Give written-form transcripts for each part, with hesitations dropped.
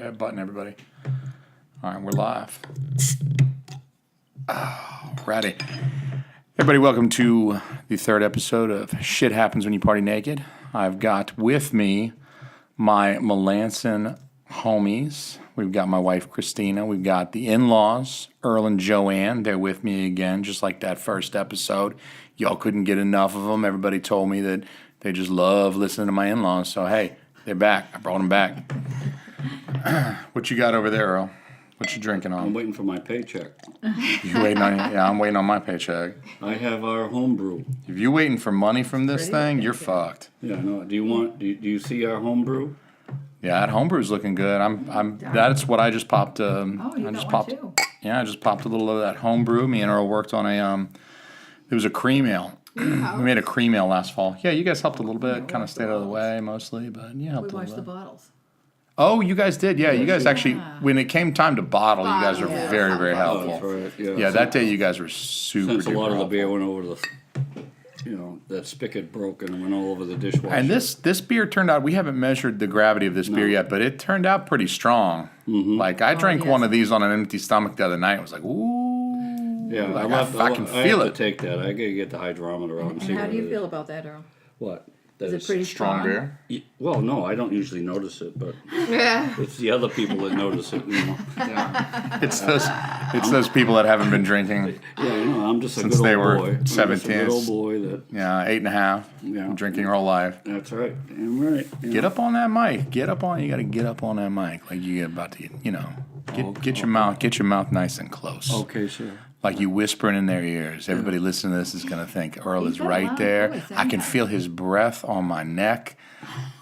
button, everybody. All right, we're live. Ready. Everybody, welcome to the third episode of Shit Happens When You Party Naked. I've got with me my Melanson homies. We've got my wife, Christina. We've got the in-laws, Earl and JoAnn. They're with me again, just like that first episode. Y'all couldn't get enough of them. Everybody told me that they just love listening to my in-laws. So, hey, they're back. I brought them back. What you got over there, Earl? What you drinking on? I'm waiting for my paycheck. You waiting on? Yeah, I'm waiting on my paycheck. I have our homebrew. If you're waiting for money from this thing, you're fucked. Yeah, no. Do you see our homebrew? Yeah, that homebrew's looking good. That's what I just popped. Oh, you I just got popped. one too. Yeah, I just popped a little of that homebrew. Me and Earl worked on it was a cream ale. We made a cream ale last fall. Yeah, you guys helped a little bit. Kind of stayed out of the way mostly, but you helped a We little washed the bit. bottles. Oh, you guys did. Yeah, you guys actually. When it came time to bottle, you guys were Yeah. very, very Oh, helpful. that's right. Yeah, that day you guys were super. Since a lot duper of the beer helpful. went over that spigot broke and went all over the dishwasher. And this beer turned out, we haven't measured the gravity of this beer yet, but it turned out pretty strong. Mm-hmm. Like, I drank yes. one of these on an empty stomach the other night. I was like, ooh. Yeah, Like, I can have feel to it. take that. I gotta get the hydrometer out and see And how what do you it feel is. about that, Earl? What? Is That it pretty Strong strong? beer. Well, no, I don't usually notice it, but Yeah. it's the other people that notice it. You know. It's those people that haven't been drinking, Yeah, you know, I'm just a Since good they old were boy. I'm just a 17. good old boy that. 8.5, Yeah. drinking your whole life. That's right. Damn right. You Get know. up on that mic. You got to get up on that mic. Like you're about to, get your mouth nice and close. Okay, sure. Like you whispering in their ears. Everybody listening to this is going to think Earl He's is got a right loud there. voice, I can ain't he? feel his breath on my neck.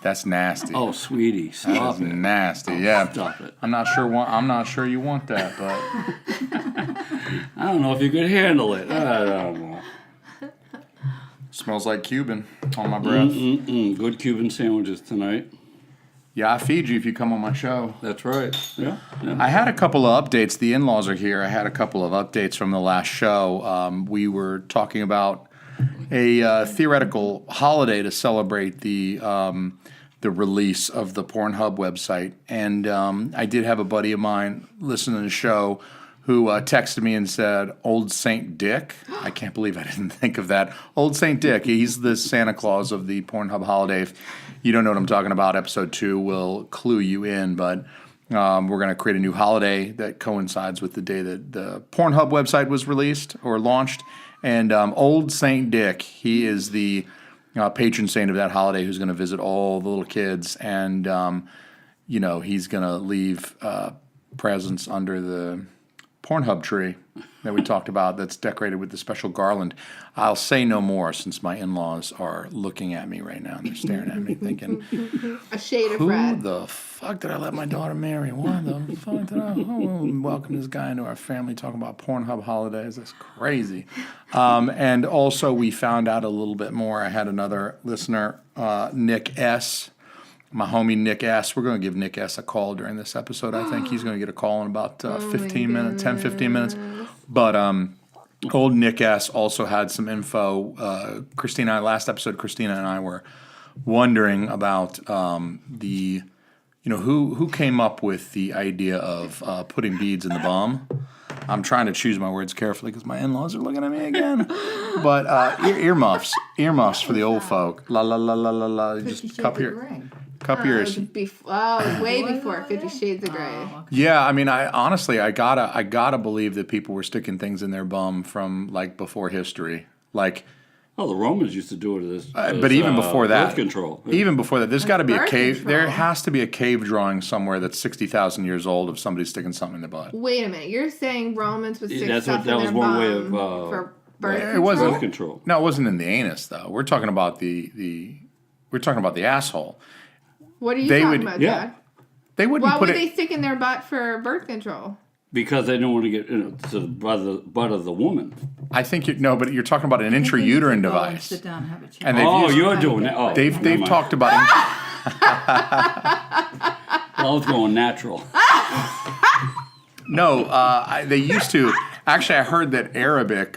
That's nasty. Oh, sweetie, stop That's it. nasty. Yeah. Stop it. I'm not sure you want that, but I don't know if you could handle it. I don't know. smells like Cuban on my breath. Good Cuban sandwiches tonight. Yeah, I feed you if you come on my show. That's right. Yeah. I had a couple of updates. The in-laws are here. I had a couple of updates from the last show. We were talking about a theoretical holiday to celebrate the release of the Pornhub website, and I did have a buddy of mine listening to the show who texted me and said, "Old Saint Dick." I can't believe I didn't think of that. Old Saint Dick. He's the Santa Claus of the Pornhub holiday. If you don't know what I'm talking about, episode 2 will clue you in, but we're going to create a new holiday that coincides with the day that the Pornhub website was released or launched. And Old Saint Dick, he is the patron saint of that holiday who's going to visit all the little kids. And, he's going to leave presents under the Pornhub tree that we talked about that's decorated with the special garland. I'll say no more since my in-laws are looking at me right now and they're staring at me thinking, A shade of who red. the fuck did I let my daughter marry? Why the fuck did I welcome this guy into our family talking about Pornhub holidays? That's crazy. And also we found out a little bit more. I had another listener, Nick S., my homie Nick S. We're going to give Nick S. a call during this episode. I think he's going to get a call in about 15 minutes, 10, 15 minutes. But old Nick S. also had some info. Last episode, Christina and I were wondering about who came up with the idea of putting beads in the bum. I'm trying to choose my words carefully because my in-laws are looking at me again. But earmuffs for the old folk. La la la la la la. Just cup your ears. Way before 50 Shades of Grey. Yeah, I mean, I gotta believe that people were sticking things in their bum from like before history, like. Oh, the Romans used to do it as But even before that, birth control. Even before that, there's got to be a birth cave. control. There has to be a cave drawing somewhere that's 60,000 years old of somebody sticking something in the butt. Wait a minute. You're saying Romans would stick That's stuff that in was their one way bum of for birth It control? wasn't. birth control. No, it wasn't in the anus though. We're talking about the asshole. What are you They talking would- about, yeah. Dad? They wouldn't Why put would it. they stick in their butt for birth control? Because they didn't want to get to the butt of the woman. I think but you're talking about an intrauterine device. Sit down and have a chat. And they've Oh, used- you're doing that. Oh, They've never mind. talked about. I was going natural. No, they used to. Actually, I heard that Arabic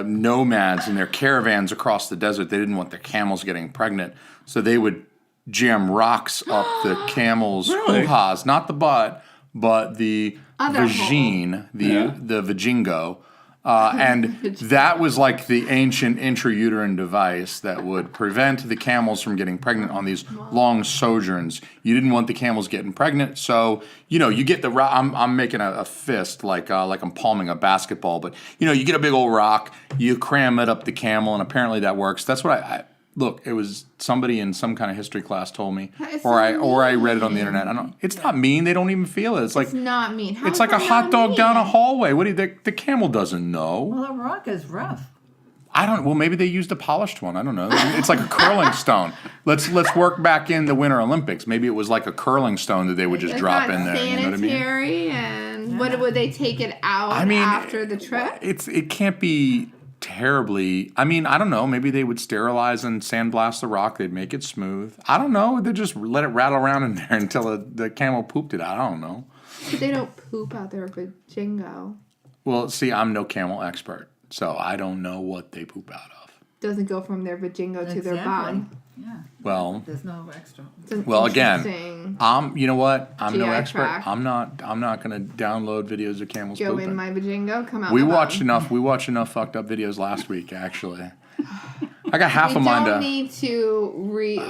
nomads in their caravans across the desert, they didn't want their camels getting pregnant, so they would jam rocks up the camel's Really? hoo-has, not the butt, but the Other vagine, Yeah. the vajingo. And that was like the ancient intrauterine device that would prevent the camels from getting pregnant on these long sojourns. You didn't want the camels getting pregnant, so you get the rock. I'm making a fist like I'm palming a basketball, but you get a big old rock, you cram it up the camel, and apparently that works. That's what I look. It was somebody in some kind of history class told me, That is or so I read it on the mean. internet. I don't. It's not mean. They don't even feel it. It's like It's not mean. How it's is like a that hot not dog down a mean? hallway. What do you? The camel doesn't know. Well, the rock is rough. I don't. Well, maybe they used a polished one. I don't know. It's like a curling stone. Let's work back in the Winter Olympics. Maybe it was like a curling stone that they would just It's drop not in there. You know what I mean? sanitary, and what would they take it out I mean, after the trip? It can't be terribly. I mean, I don't know. Maybe they would sterilize and sandblast the rock. They'd make it smooth. I don't know. They just let it rattle around in there until the camel pooped it out. I don't know. But they don't poop out their vajingo. Well, see, I'm no camel expert, so I don't know what they poop out of. Doesn't go from their vajingo to their bum. Yeah. Well, There's no extra. It's an Well, again, interesting you know what? I'm no GI expert. tract. I'm not going to download videos of camels Go pooping. in my vajingo, come out. We my watched bum. enough. We watched enough fucked up videos last week. Actually, I got half We of mine don't to. need to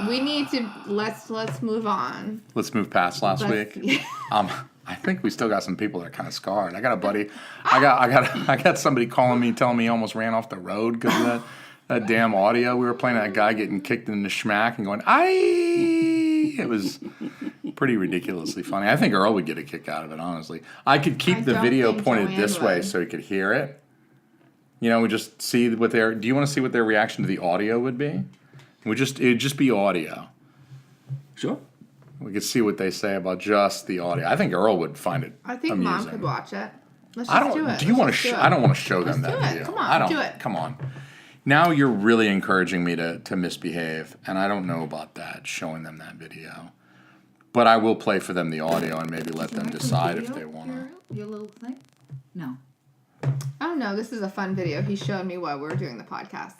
we need to let's move on. Let's move past last Let's- week. I think we still got some people that are kind of scarred. I got a buddy. I got somebody calling me, telling me he almost ran off the road because of that damn audio. We were playing that guy getting kicked in the schmack and going, "Aye!" It was pretty ridiculously funny. I think Earl would get a kick out of it, honestly. I could keep I the don't video think pointed JoAnn this way would. so he could hear it. We just see what their. Do you want to see what their reaction to the audio would be? It'd just be audio. Sure. We could see what they say about just the audio. I think Earl would find it I think amusing. mom could watch it. Let's just I don't. do it. Do you Let's want to? just do it. I don't want to show them Let's that do it. video. Come on, I don't. do it. Come on. Now you're really encouraging me to misbehave, and I don't know about that. Showing them that video, but I will play for them the audio and maybe let them decide if they want to. Your little thing? No. Oh no, this is a fun video. He showed me while we were doing the podcast.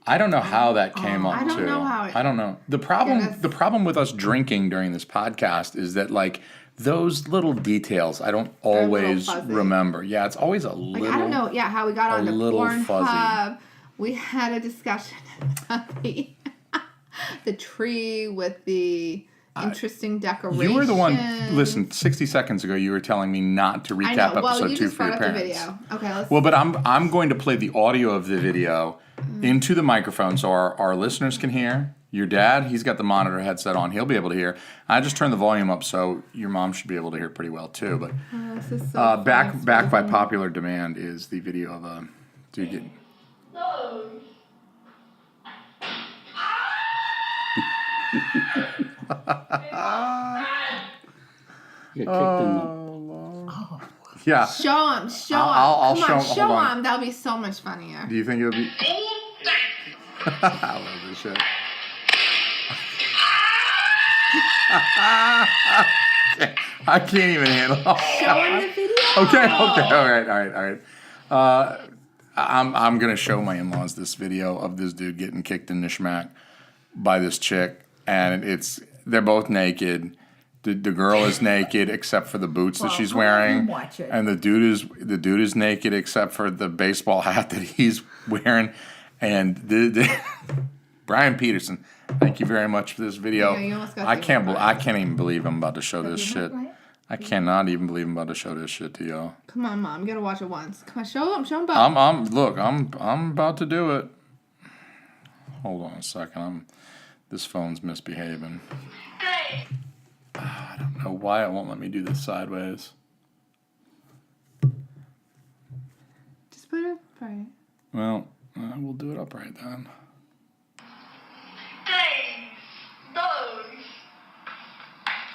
I don't know how that came up. I don't too. know how it- I don't know. The problem. Goodness. The problem with us drinking during this podcast is that like those little details I don't a little always fuzzy. remember. Yeah, it's always a Like little. I don't know, yeah, how we got a onto little Pornhub. fuzzy. We had a discussion about the tree with the interesting decoration. You were the one. Listen, 60 seconds ago, you were telling me not to I recap know. Well, episode you 2 just for your brought up the parents. video. Okay, let's. Well, but I'm going to play the audio of the video into the microphone so our listeners can hear. Your dad, he's got the monitor headset on. He'll be able to hear. I just turned the volume up so your mom should be able to hear pretty well too. But this is so back by fascinating. popular demand is the video of a dude getting. You get kicked in the. Yeah. Show him. Show him. I'll Come show on, him. show Hold on. him. That'll be so much funnier. Do you think it'll be? I love this shit. I can't even handle. Show him the video. Okay, all right. I'm gonna show my in-laws this video of this dude getting kicked in the schmack by this chick, and they're both naked. The girl is naked except for the boots that Well, she's go ahead wearing, and watch it. and the dude is naked except for the baseball hat that he's wearing, and Brian Peterson. Thank you very much for this video. Yeah, you almost got I the can't. right. I can't even believe I'm about to show this you shit. not right? I cannot even believe I'm about to show this shit to y'all. Come on, mom. You gotta watch it once. Come on, show him. Show him both. Look, I'm about to do it. Hold on a second. This phone's misbehaving. I don't know why it won't let me do this sideways. Just put it right. Well, we'll do it upright then.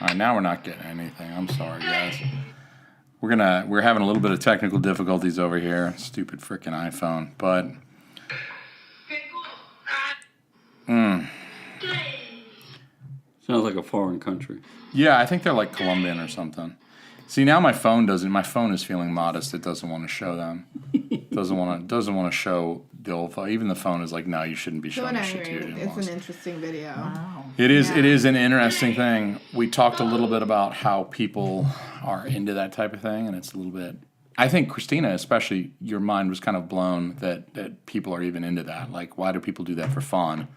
All right, now we're not getting anything. I'm sorry, guys. We're having a little bit of technical difficulties over here. Stupid freaking iPhone, but. Sounds like a foreign country. Yeah, I think they're like Colombian or something. See, now my phone doesn't. My phone is feeling modest. It doesn't want to show them. Doesn't want to show the old phone. Even the phone is like, no, you shouldn't be So showing at this any shit to your rate, it's in-laws. an interesting video. Wow. It is. Yeah. It is an interesting thing. We talked a little bit about how people are into that type of thing, and it's a little bit. I think Christina, especially, your mind was kind of blown that people are even into that. Like, why do people do that for fun?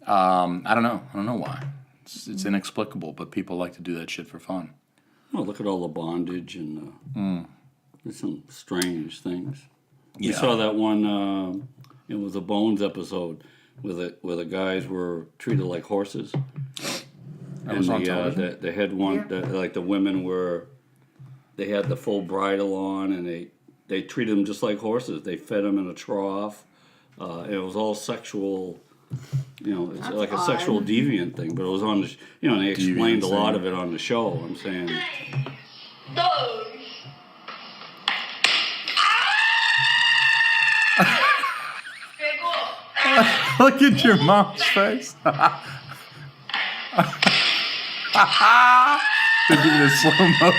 I don't know. I don't know why. It's inexplicable, but people like to do that shit for fun. Oh, look at all the bondage and there's some strange things. You Yeah. saw that one. It was a Bones episode where the guys were treated like horses. That was on television? The head one, like the women were, they had the full bridle on, and they treated them just like horses. They fed them in a trough. It was all sexual. It's That's like a odd. sexual deviant thing, but it was on the, and they explained a lot of it on the show. I'm saying, Look at your mom's face. They're doing a slow mo.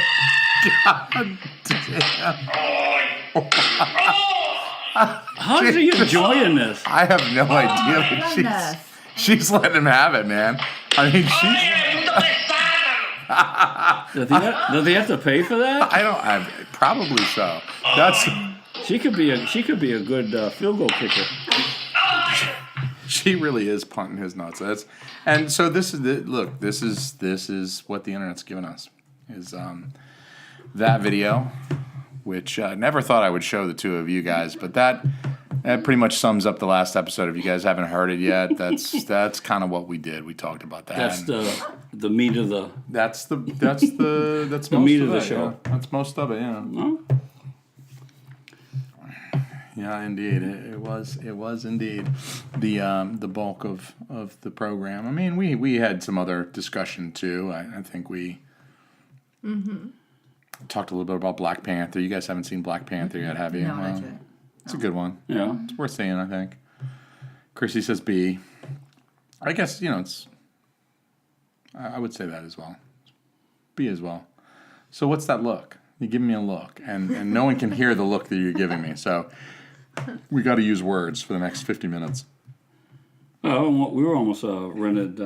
God damn. how's he enjoying this? I have no idea, my but goodness. she's letting him have it, man. I mean, Does he have to pay for that? probably so. That's She could be a good field goal kicker. she really is punting his nuts. And so this is look. This is what the internet's given us. Is that video, which I never thought I would show the two of you guys, but that pretty much sums up the last episode. If you guys haven't heard it yet, that's kind of what we did. We talked about that. That's the meat of the. That's the most meat of of the it, show. yeah. That's most of it. Yeah. No? Yeah, indeed. It was indeed the bulk of the program. I mean, we had some other discussion too. I think we talked a little bit about Black Panther. You guys haven't seen Black Panther yet, have you? No, that's it. It's a good one. Yeah. It's worth seeing, I think. Chrissy says B. I guess, it's... I would say that as well. B as well. So what's that look? You're giving me a look, and no one can hear the look that you're giving me. So we got to use words for the next 50 minutes. Oh, we were almost rented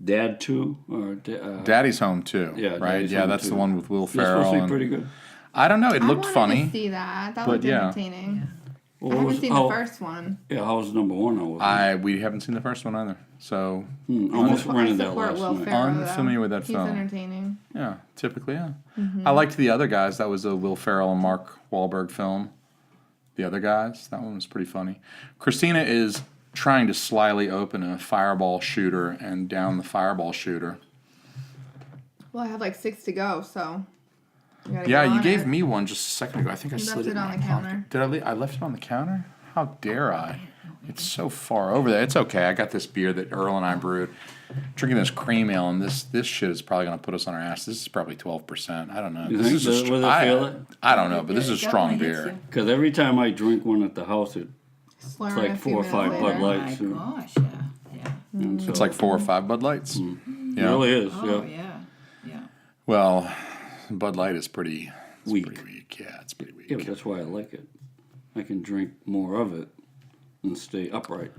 Dad 2 or Daddy's Home too, Yeah, right? Daddy's Yeah, Home that's 2. the one with Will It's Ferrell. supposed to be and- pretty good. I don't know. It looked I wanted funny. to see that. That but looked yeah. entertaining. Well, I what haven't was- seen how- the first one. Yeah, how was number one? We haven't seen the first one either. So Almost I rented that support last Will night. Ferrell, though. Unfamiliar with that He's film. entertaining. yeah, typically, yeah. I liked the other guys. That was a Will Ferrell and Mark Wahlberg film. The other guys, that one was pretty funny. Christina is trying to slyly open a fireball shooter and down the fireball shooter. Well, I have like 6 to go, so. I gotta Yeah, get you on gave it. me one just a second ago. I think I You slid left it in it on my the pocket. counter. Did I leave? I left it on the counter? How dare I? It's so far over there. It's okay. I got this beer that Earl and I brewed. Drinking this cream ale, and this shit is probably going to put us on our ass. This is probably 12%. I don't know. You This think is a that- will it I- feel it? I don't know, but this is a It strong definitely hits beer. you. Because every time I drink one at the house, it's Slur like it a few 4 or minutes 5 later. Bud Oh my Lights. Yeah. gosh, yeah. And so- It's like 4 or 5 Bud Lights. It Yeah. really is. Oh, Yeah. yeah. Well, Bud Light is pretty Weak. Pretty weak. Yeah, it's pretty weak. Yeah, but that's why I like it. I can drink more of it and stay upright.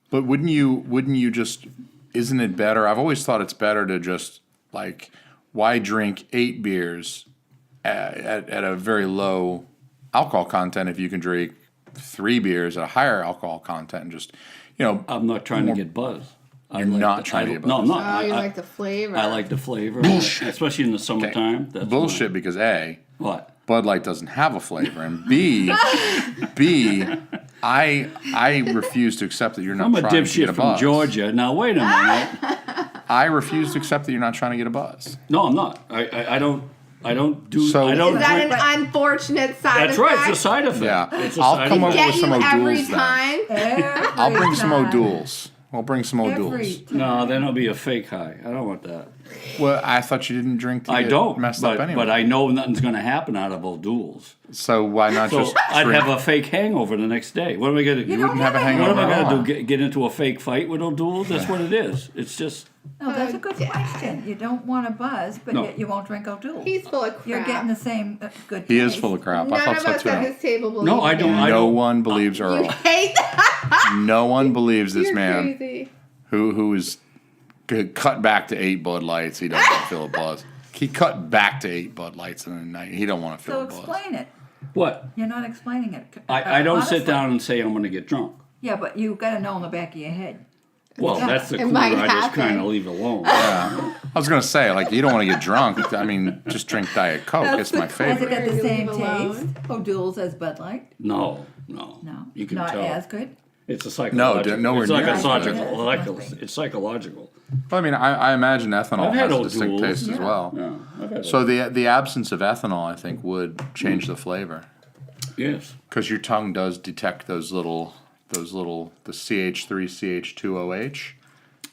But wouldn't you just? Isn't it better? I've always thought it's better to just like, why drink 8 beers at a very low alcohol content if you can drink 3 beers at a higher alcohol content and just, I'm not trying to get buzzed. You're not trying to get No, I'm buzzed. not. Oh, you I like the flavor. I like the flavor, Bullshit. especially in the Okay. summertime. That's Bullshit because A, What? Bud Light doesn't have a flavor, and B, I refuse to accept that you're not I'm a trying to get dipshit a from buzz. Georgia. Now wait a minute. I refuse to accept that you're not trying to get a buzz. No, I'm not. I don't do. So- I don't Is that drink. an unfortunate side That's effect? right. It's a side effect. Yeah. It's a I'll side come effect. over with Get some you every O'Doul's then. time. I'll bring some time. O'Doul's. I'll bring some Every O'Doul's. time. No, then it'll be a fake high. I don't want that. Well, I thought you didn't drink to I get don't, messed up anyway. but I know nothing's going to happen out of O'Doul's. So why not So just I'd drink? have a fake hangover the next day. What am I going to do? You wouldn't have a What hangover am I at going all. to do? Get into a fake fight with O'Doul's? That's what it is. It's just No, that's a good Dad. question. You don't want to buzz, but No. yet you won't drink O'Doul's. He's full of crap. You're getting the same good He is taste. full of crap. None I thought of so us too. at this table believe No, I don't- him. I No don't- one believes You Earl. hate that. No one believes this You're man crazy. who is cut back to 8 Bud Lights. He doesn't feel a buzz. He cut back to 8 Bud Lights in the night. He don't want to feel So a buzz. explain it. what? You're not explaining it. I don't Honestly. sit down and say I'm going to get drunk. Yeah, but you got to know in the back of your head. Well, Yeah. that's the It cooler. might I just happen. kind of leave alone. I was gonna say, like, you don't want to get drunk. I mean, just drink Diet Coke. That's It's the my Has it favorite. got the Leave same alone. taste? O'Doul's as Bud Light? No. No, You can not tell. as good. It's a psychological. nowhere it's like near a as psychological. good. It's psychological. Well, I mean, I imagine ethanol I've had has a distinct O'Doul's. taste as Yeah. well. Yeah, I've had So the absence of ethanol, I think, would change the flavor yes. because your tongue does detect those little the CH3 CH2OH.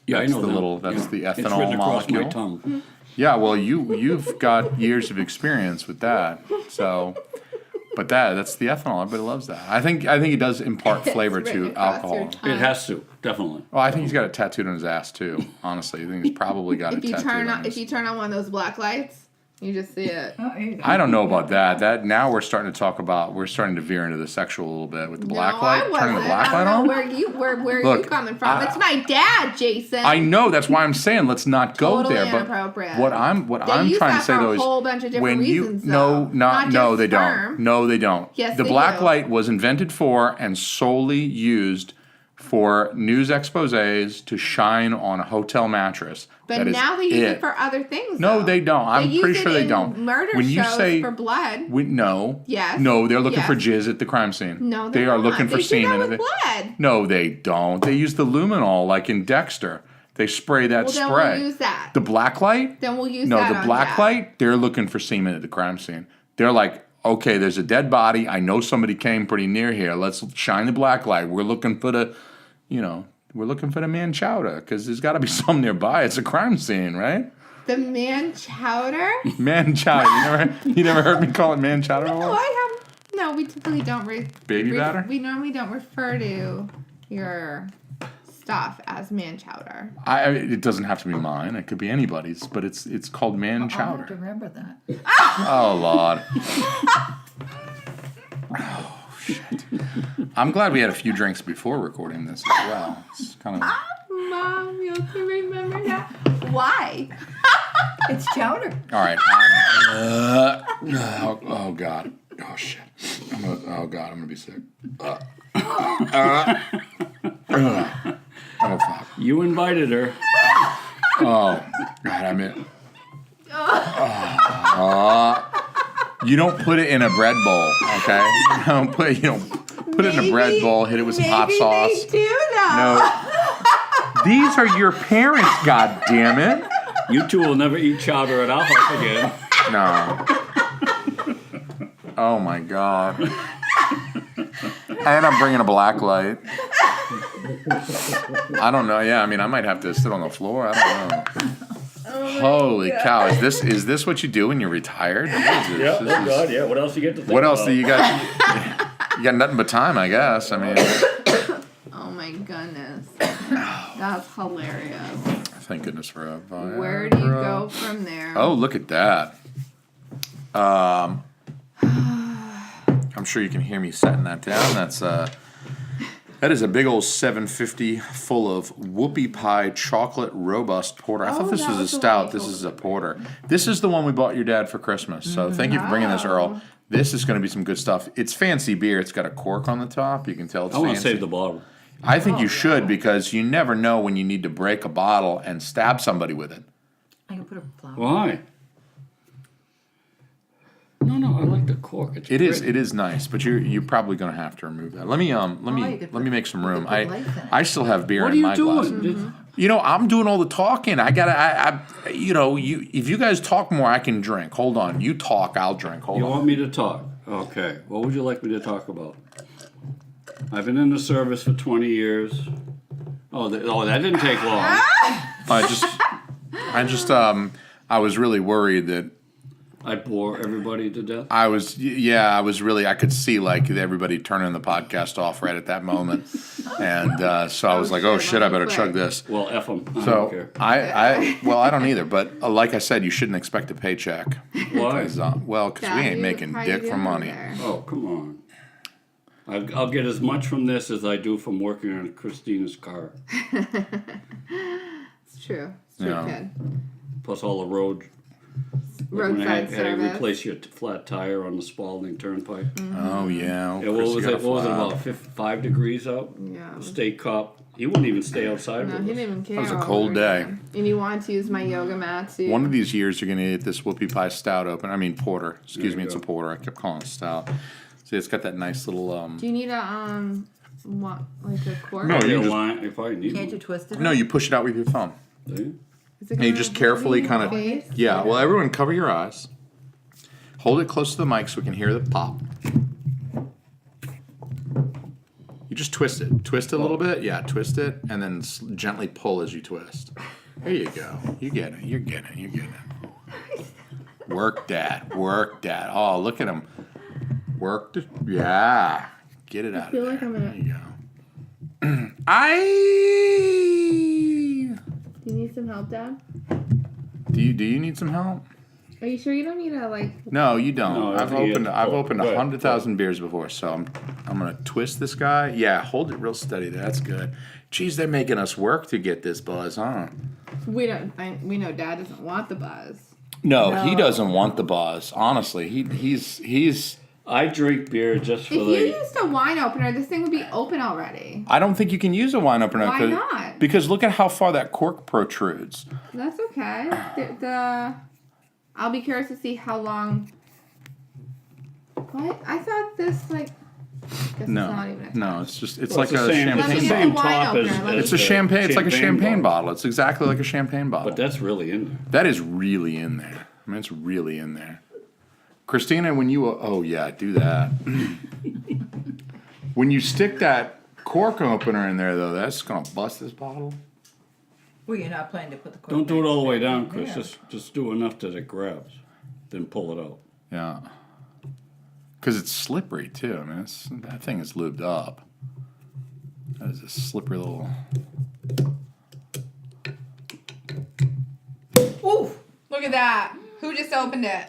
Yeah, I That's know the that. little- that's the It's ethanol written across my molecule. tongue. Yeah, well, you've got years of experience with that. So, but that's the ethanol. Everybody loves that. I think it does impart flavor It's written to across your alcohol. tongue. It has to, definitely. Well, I think he's got it tattooed on his ass too. Honestly, I think he's probably got If it you tattooed turn on on, his. if you turn on one of those black lights, you just see it. Oh, there you go. I don't know about that. That now we're starting to veer into the sexual a little bit with the black no, light. I wasn't. Turning the black I light don't on. know where Look, you coming from? It's my dad, Jason. I know that's why I'm saying let's not go Totally there. But inappropriate. what I'm They use trying that to say for a though is whole bunch of different when you reasons, no though. not Not no just they sperm. don't no they don't. Yes, the they black do. light was invented for and solely used for news exposés to shine on a hotel mattress. But That is now they use it for other things. No, though. they don't. I'm They use pretty it sure they in don't. Murder When you shows say for blood. no, Yes. no, they're looking Yes. for jizz at the crime scene. No, they they're are not. looking for They do that semen. with blood. No, they don't. They use the luminol like in Dexter. They spray that Well, then spray. we'll use that. The black light? Then we'll use No, that the on black Dad. light, they're looking for semen at the crime scene. They're like, okay, there's a dead body. I know somebody came pretty near here. Let's shine the black light. We're looking for the, we're looking for the man chowder because there's got to be some nearby. It's a crime scene, right? The man chowder? Man chowder. You never heard me call it man chowder? No, before? I have. No, we typically don't. Baby batter? We normally don't refer to your stuff as man chowder. It doesn't have to be mine. It could be anybody's, but it's called man I'll have to chowder. remember that. Oh Lord. Oh shit. I'm glad we had a few drinks before recording this as well. It's kind of. Mom, you can remember that? Why? It's chowder. All right. Oh God. Oh shit. Oh God. I'm gonna be sick. Oh fuck. You invited her. Oh God. I'm in. You don't put it in a bread bowl, okay? You don't put it in a bread bowl. Hit it with some hot sauce. Maybe they do though. No. These are your parents. God damn it. You two will never eat chowder at our house again. No. Oh my God. And I'm bringing a black light. I don't know. Yeah, I mean, I might have to sit on the floor. I don't know. Holy cow! Is this what you do when you're retired? Yeah, oh God, yeah. What else you get to think What else about? do you got? You got nothing but time, I guess. I mean, Oh my goodness. That's hilarious. thank goodness for a Viagra. Where do you go from there? Oh, look at that. I'm sure you can hear me setting that down. That is a big old 750 full of whoopie pie chocolate robust porter. I Oh, thought this that was a was the stout. one. This is a porter. This is the one we bought your dad for Christmas. So thank you for bringing this, Wow. Earl. This is going to be some good stuff. It's fancy beer. It's got a cork on the top. You can tell it's I want to fancy. save the bottle. I think you should because you never know when you need to break a bottle and stab somebody with it. I can put a flower. Why? No, I like the cork. It's It is. pretty. It is nice, but you're probably going to have to remove that. Let me you let could me put- make some you room. could put lights in it. I still have beer What are in you my glass. doing? I'm doing all the talking. I gotta. If you guys talk more, I can drink. Hold on. You talk, I'll drink. Hold You on. want me to talk? Okay. What would you like me to talk about? I've been in the service for 20 years. Oh, that didn't take long. I just. I just I was really worried that I bore everybody to death. I was really, I could see like everybody turning the podcast off right at that moment. And so I was like, oh shit, I better chug this. Well, F them. I don't So care. I don't either. But like I said, you shouldn't expect a paycheck. Why? Because we ain't making dick for money. Oh, come on. I'll get as much from this as I do from working on Christina's car. It's true. It's true, Yeah. kid. Plus all the road. When I Roadside had to service. replace your flat tire on the Spalding Turnpike. Oh yeah. Yeah, what was it? What was it, about 5 degrees out? Yeah. The state cop, he wouldn't even stay outside No, with he us. didn't even care. was a what cold we were day. doing. And you wanted to use my yoga mat too. One of these years, you're gonna get this whoopie pie stout open. I mean porter. Excuse you me, it's a go. porter. I kept calling it stout. See, it's got that nice little. Do you need a what, like a cork? No, I'll you get a just- line if I need Can't one. you twist it? No, you push it out with your thumb. Do you? Is it And you gonna just hurt carefully me kind in the of. face? Yeah. Well, everyone, cover your eyes. Hold it close to the mic so we can hear the pop. You just twist it. Twist it a little bit. Yeah, twist it, and then gently pull as you twist. There you go. You get it. You're getting it. You're getting it. Work that. Work that. Oh, look at him. Work the. Yeah. Get it out feel of like there. I'm gonna- There you go. I. Do you need some help, Dad? Do you need some help? Are you sure you don't need a like? No, you don't. No, I've he opened is- I've oh, opened go ahead. 100,000 beers before, so I'm gonna twist this guy. Yeah, hold it real steady. That's good. Geez, they're making us work to get this buzz, huh? We don't. We know Dad doesn't want the buzz. No, he No. doesn't want the buzz. Honestly, he's. I drink beer just for If you the. used a wine opener, this thing would be open already. I don't think you can use a wine opener. Why not? Because look at how far that cork protrudes. That's okay. I'll be curious to see how long. What? I thought this like. Guess it's not even a No, it's just it's Well, like it's a the same, it's Let me the get champagne. the same wine top opener. as. Let me- It's a champagne. It's like a champagne bottle. bottle. It's exactly like a champagne bottle. But that's really in there. That is really in there. I mean, it's really in there. Christina, when you oh yeah, do that. When you stick that cork opener in there, though, that's gonna bust this bottle. Well, you're not planning to put the cork Don't do it back all the way in down, there. Chris. Just do enough that it grabs. Then pull it out. Yeah. Because it's slippery too. I mean, that thing is lubed up. That is a slippery little. Ooh! Look at that. Who just opened it?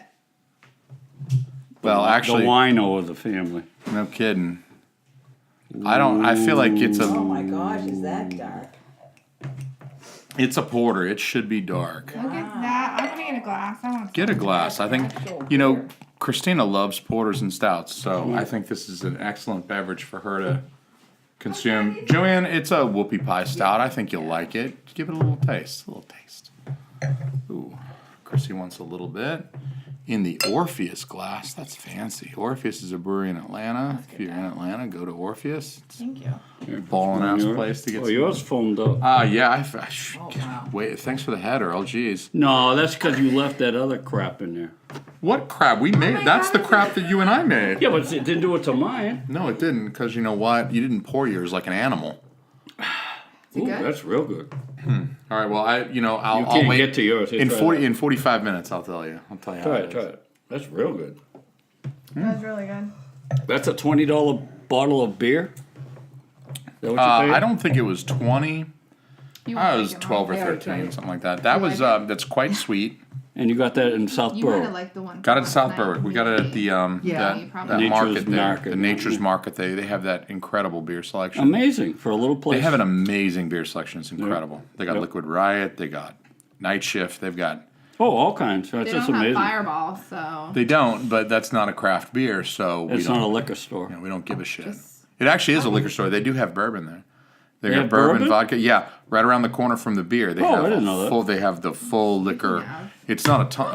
Well, actually, The wino of the family. no kidding. I feel like it's Oh a. my gosh, is that dark? It's a porter. It should be dark. Look at that. I'm gonna get a glass. I want Get a glass. I think, you know, Christina loves porters and stouts, so I think this is an excellent beverage for her to consume. JoAnn, it's a whoopie pie stout. I think you'll like it. Give it a little taste. A little taste. Ooh, Chrissy wants a little bit. In the Orpheus glass. That's fancy. Orpheus is a brewery in Atlanta. If you're in Atlanta, go to Orpheus. It's Thank you. a balling ass Yours? place to get Oh, some. yours foamed up. Yeah. Oh, wow. Wait, thanks for the head, Earl. Jeez. No, that's because you left that other crap in there. What crap? We made. my That's God, the crap that you and I made. Yeah, but it didn't do it to mine. No, it didn't, because you know what? You didn't pour yours like an animal. Is it Ooh, good? that's real good. All right. Well, I'll You I'll can't wait get to yours. Here, in try 40 that. in 45 minutes. I'll tell you. I'll tell you. How Try it it, try is. it. That's real good. That's really good. That's a $20 bottle of beer? Is that what you paid? I don't think it was 20. You I won't was like it, 12 or Yeah, 13, okay. something like that. That You was like it? that's quite sweet. And you got that in South You wanna Berwick. like the one. Got it from at South last night. Berwick. We got it at the Yeah. You that probably- market Nature's there, Market, the Nature's yeah. Market. They have that incredible beer selection. Amazing for a little place. They have an amazing beer selection. It's incredible. They got Yep. Liquid Riot. They got Night Shift. They've got. all kinds. That's They just don't have amazing. Fireball, so They don't, but that's not a craft beer, so we It's don't. not a liquor store. You know, we don't give a shit. Just- It actually is a liquor store. They do have bourbon there. They got have bourbon, bourbon? vodka. Yeah, right around the corner from the beer. They Oh, have I didn't a know that. full. They have the full liquor. have. It's not a ton.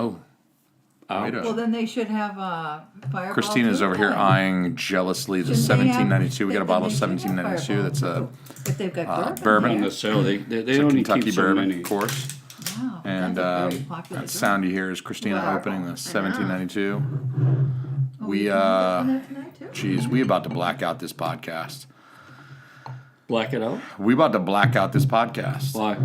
Oh, wait Well, a. then they should have Fireball. Christina's too, over here then. eyeing jealously the Shouldn't they have- 1792. We got a then bottle of they should have 1792. That's a If they've got bourbon. bourbon. Not there. necessarily. They it's a only Kentucky keep so bourbon, many. of course. Wow, And that's a very popular that drink. sound you hear is Christina Wow. opening the 1792. Oh, We you can open that tonight, too? geez, we about to black out this podcast. Black it out? We about to black out this podcast. Why?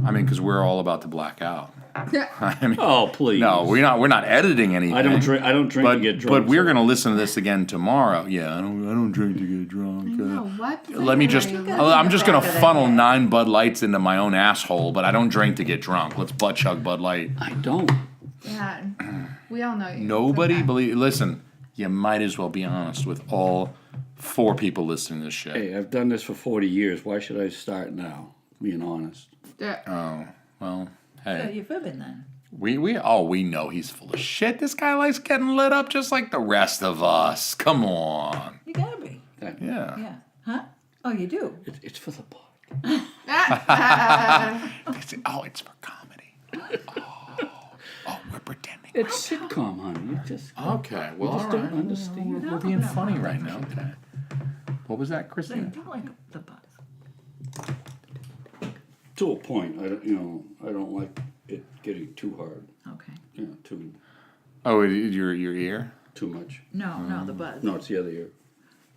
I mean, because we're all about to black out. I mean, Oh, please. no, we're not editing anything. I don't drink. I don't drink But to get drunk. but we're so- gonna listen to this again tomorrow. Yeah, I don't drink to get drunk. No, what? Let me just. You I'm just gonna got it funnel in there. 9 Bud Lights into my own asshole, but I don't drink to get drunk. Let's butt chug Bud Light. I don't. Yeah, we all know you. Nobody It's okay. believe. Listen, you might as well be honest with all 4 people listening to this shit. Hey, I've done this for 40 years. Why should I start now? Being honest. Yeah. Oh well, So hey, you're fibbing then. we know he's full of shit. This guy likes getting lit up just like the rest of us. Come on. You gotta be. That- Yeah. Yeah. Huh? Oh, you do. It's for the pod. It's for comedy. Oh, we're pretending. It's sitcom, honey. You just Okay, well, just all don't right. understand. We're being funny right now. Okay. What was that, So you Christina? do like the buzz. To a point. I don't like it getting too hard. Okay. Too Oh, your ear? much. No, the buzz. No, it's the other ear.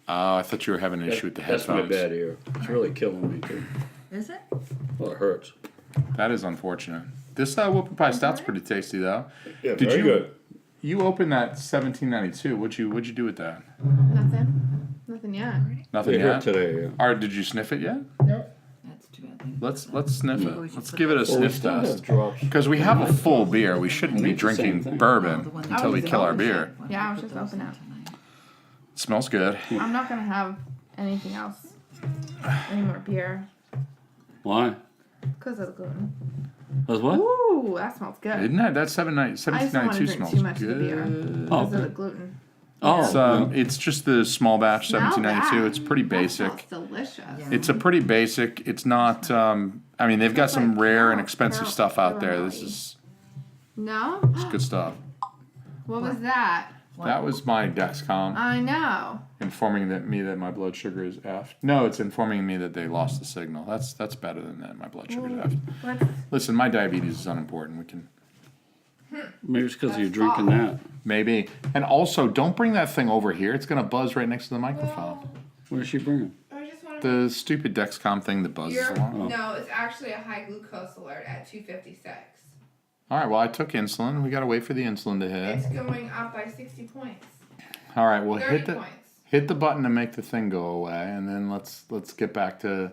Oh, I thought you were having an issue with the That's headphones. my bad ear. It's really killing me too. Is it? Well, it hurts. That is unfortunate. This whoopie pie stout's pretty tasty though. Yeah, Did very you- good. You opened that 1792. What'd you do with that? Nothing yet. Nothing It hurt yet. today. Yeah. Or did you sniff it yet? That's too bad. Let's sniff we it. should Let's put give it a Well, we sniff still test. have drops. Because we have a full beer, we shouldn't be It's the same drinking thing. bourbon the one that until we was kill our always beer. Yeah, I was just open it. It smells good. I'm not gonna have anything else. Any more beer. Why? Because of the gluten. That's what? Ooh, that smells good. Isn't that? That I just don't want to 1792 drink smells too much of the beer. good. Because of okay. the gluten. Oh, It's just the small batch Smell 1792. that. It's pretty That basic. smells delicious. Yeah. It's a pretty basic. It's not. I mean, they've got Smells some like rare and Carol- expensive Carol- stuff out there. This Carol is No? good stuff. What was that? That was my Dexcom I know. informing me that my blood sugar is F. No, it's informing me that they lost the signal. That's better than that. My blood sugar is F. What's Listen, my diabetes is unimportant. We can maybe it's because you're That's drinking off. that. maybe. And also, don't bring that thing over here. It's gonna buzz right next to the microphone. What is she bringing? I just want The stupid Dexcom thing that buzzes along. No, it's actually a high glucose alert at 256. All right. Well, I took insulin. We gotta wait for the insulin to hit. It's going up by 60 points. All right. Well, 30 hit the points. hit the button to make the thing go away, and then let's get back to.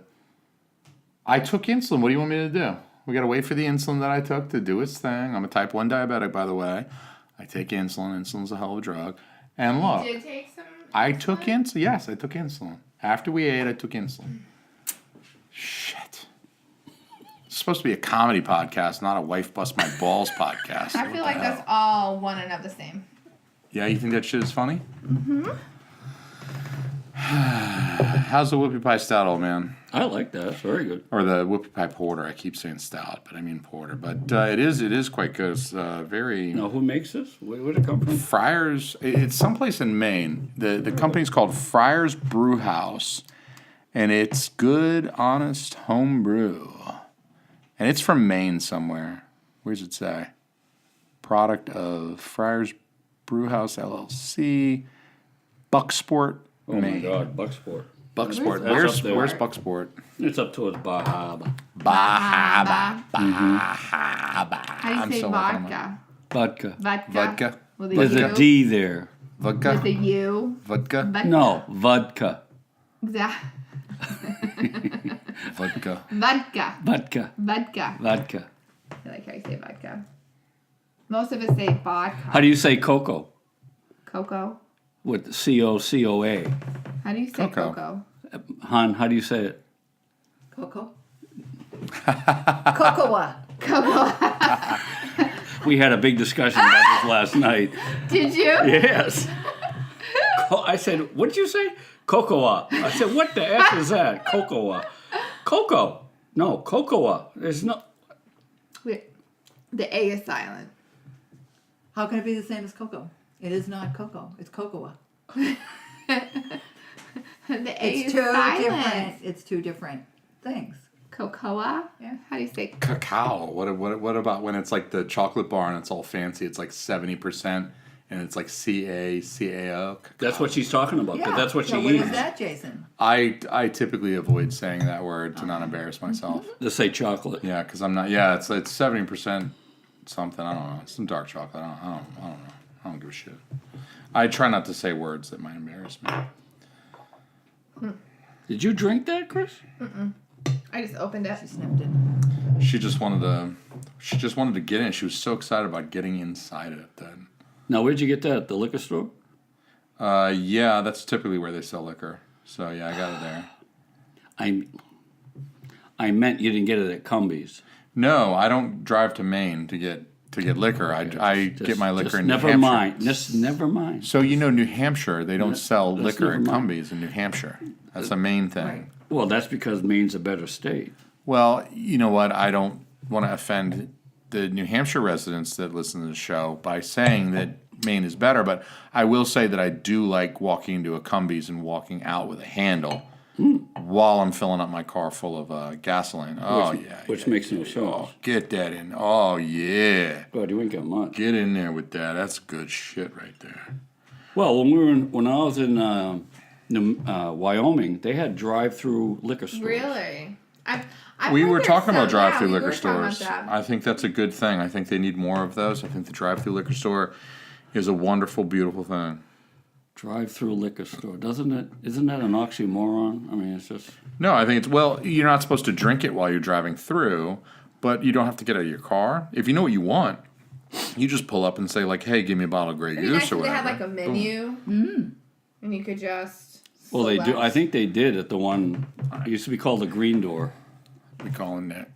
I took insulin. What do you want me to do? We gotta wait for the insulin that I took to do its thing. I'm a type 1 diabetic, by the way. I take insulin. Insulin's a hell of a drug. And look, Did take some. I took insulin. Yes, I took insulin. After we ate, I took insulin. Shit. It's supposed to be a comedy podcast, not a wife bust my balls podcast. I What feel the like that's hell? all one and of the same. Yeah, you think that shit is funny? Mm-hmm. How's the whoopie pie stout, old man? I like that. It's very good. Or the whoopie pie porter. I keep saying stout, but I mean porter. But it is quite good. It's very Now, who makes this? Where'd it come from? Friars. It's someplace in Maine. The company's called Friars Brew House, and it's good, honest home brew. And it's from Maine somewhere. Where does it say? Product of Friars Brew House LLC, Bucksport, Oh Maine. my God, Bucksport. Bucksport. That's Where's up there. where's Bucksport? It's up towards Bahaba. Bahaba. How do you I'm say so welcome. vodka? Vodka. Vodka. Vodka. With a There's U. a D there. Vodka. With a U. Vodka. Vodka. No, vodka. Exactly. Vodka. Vodka. Vodka. Vodka. Vodka. I like how you say vodka. Most of us say vodka. How do you say cocoa? Cocoa. With C-O-C-O-A. How do you say Cocoa. cocoa? Han, how do you say it? Cocoa. Cocoa. Cocoa. We had a big discussion about this last night. Did you? Yes. I said, what did you say? Cocoa. I said, what the F is that? Cocoa. Cocoa. No, cocoa. There's no... Wait. The A is silent. How can it be the same as cocoa? It is not cocoa. It's cocoa. The A It's is two silent. different. It's two different things. Cocoa? Yeah. How do you say? Cacao. What about when it's like the chocolate bar and it's all fancy? It's like 70% and it's like CACAO. That's what she's talking about, but that's what so she what eats. is that, Jason? I typically avoid saying that word to not embarrass myself. To say chocolate. Yeah, because I'm not. Yeah, it's 70% something. I don't know. Some dark chocolate. I don't know. I don't give a shit. I try not to say words that might embarrass me. Did you drink that, Chris? I just opened it. She snipped it. She just wanted to get in. She was so excited about getting inside it then. Now, where'd you get that? At the liquor store? Yeah, that's typically where they sell liquor. So yeah, I got it there. I meant you didn't get it at Cumbies. No, I don't drive to Maine to get liquor. I get my liquor in New never Hampshire. mind. Just never mind. So New Hampshire, they don't sell just liquor at never mind. Cumbies in New Hampshire. That's a Maine thing. Right. Well, that's because Maine's a better state. Well, you know what? I don't want to offend the New Hampshire residents that listen to the show by saying that Maine is better, but I will say that I do like walking into a Cumbies and walking out with a handle while I'm filling up my car full of gasoline. Oh, Which makes no sense. Oh, get that in. Oh, yeah. God, you ain't got much. Get in there with that. That's good shit right there. Well, when I was in Wyoming, they had drive-through liquor stores. Really? We were talking about drive drive-through liquor stores. I think that's a good thing. I think they need more of those. I think the drive-through liquor store is a wonderful, beautiful thing. Drive-through liquor store, doesn't it? Isn't that an oxymoron? I mean, it's just. No, I think you're not supposed to drink it while you're driving through, but you don't have to get out of your car. If you know what you want, you just pull up and say, like, hey, give me a bottle of Grey Goose or They whatever. had like a menu, and you could just. Well, they do. select. I think they did at the one. It used to be called the Green Door. We call it that.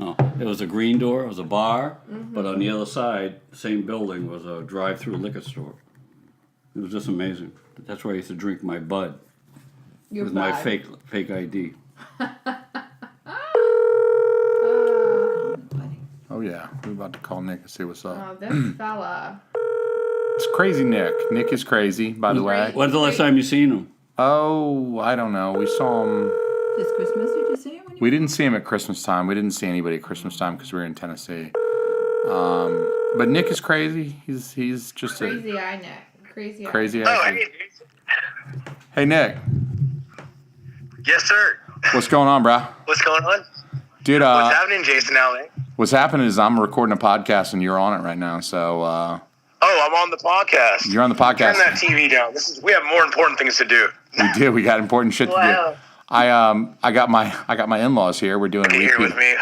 No, it was a Green Door. It was a bar, but on the other side, same building, was a drive-through liquor store. It was just amazing. That's where I used to drink my Bud Your with my bud. fake ID. Oh, yeah. We're about to call Nick and see what's up. Oh, this fella. It's crazy Nick. Nick is crazy, by the way. When's the last time you seen him? Oh, I don't know. We saw him. This Christmas, did you see him? We didn't see him at Christmas time. We didn't see anybody at Christmas time because we were in Tennessee. But Nick is crazy. He's just Crazy eye neck. Crazy eye. crazy. Oh, Ass. hey. Hey Nick, Yes, sir. what's going on, brah? What's going on? Dude, What's happening, Jason Allen? what's happening is I'm recording a podcast and you're on it right now. So Oh, I'm on the podcast. you're on the Turn that podcast. TV down. We have more important things to do. We do. We got important shit to Wow. do. I got my in-laws here. We're doing a Here with repeat. me.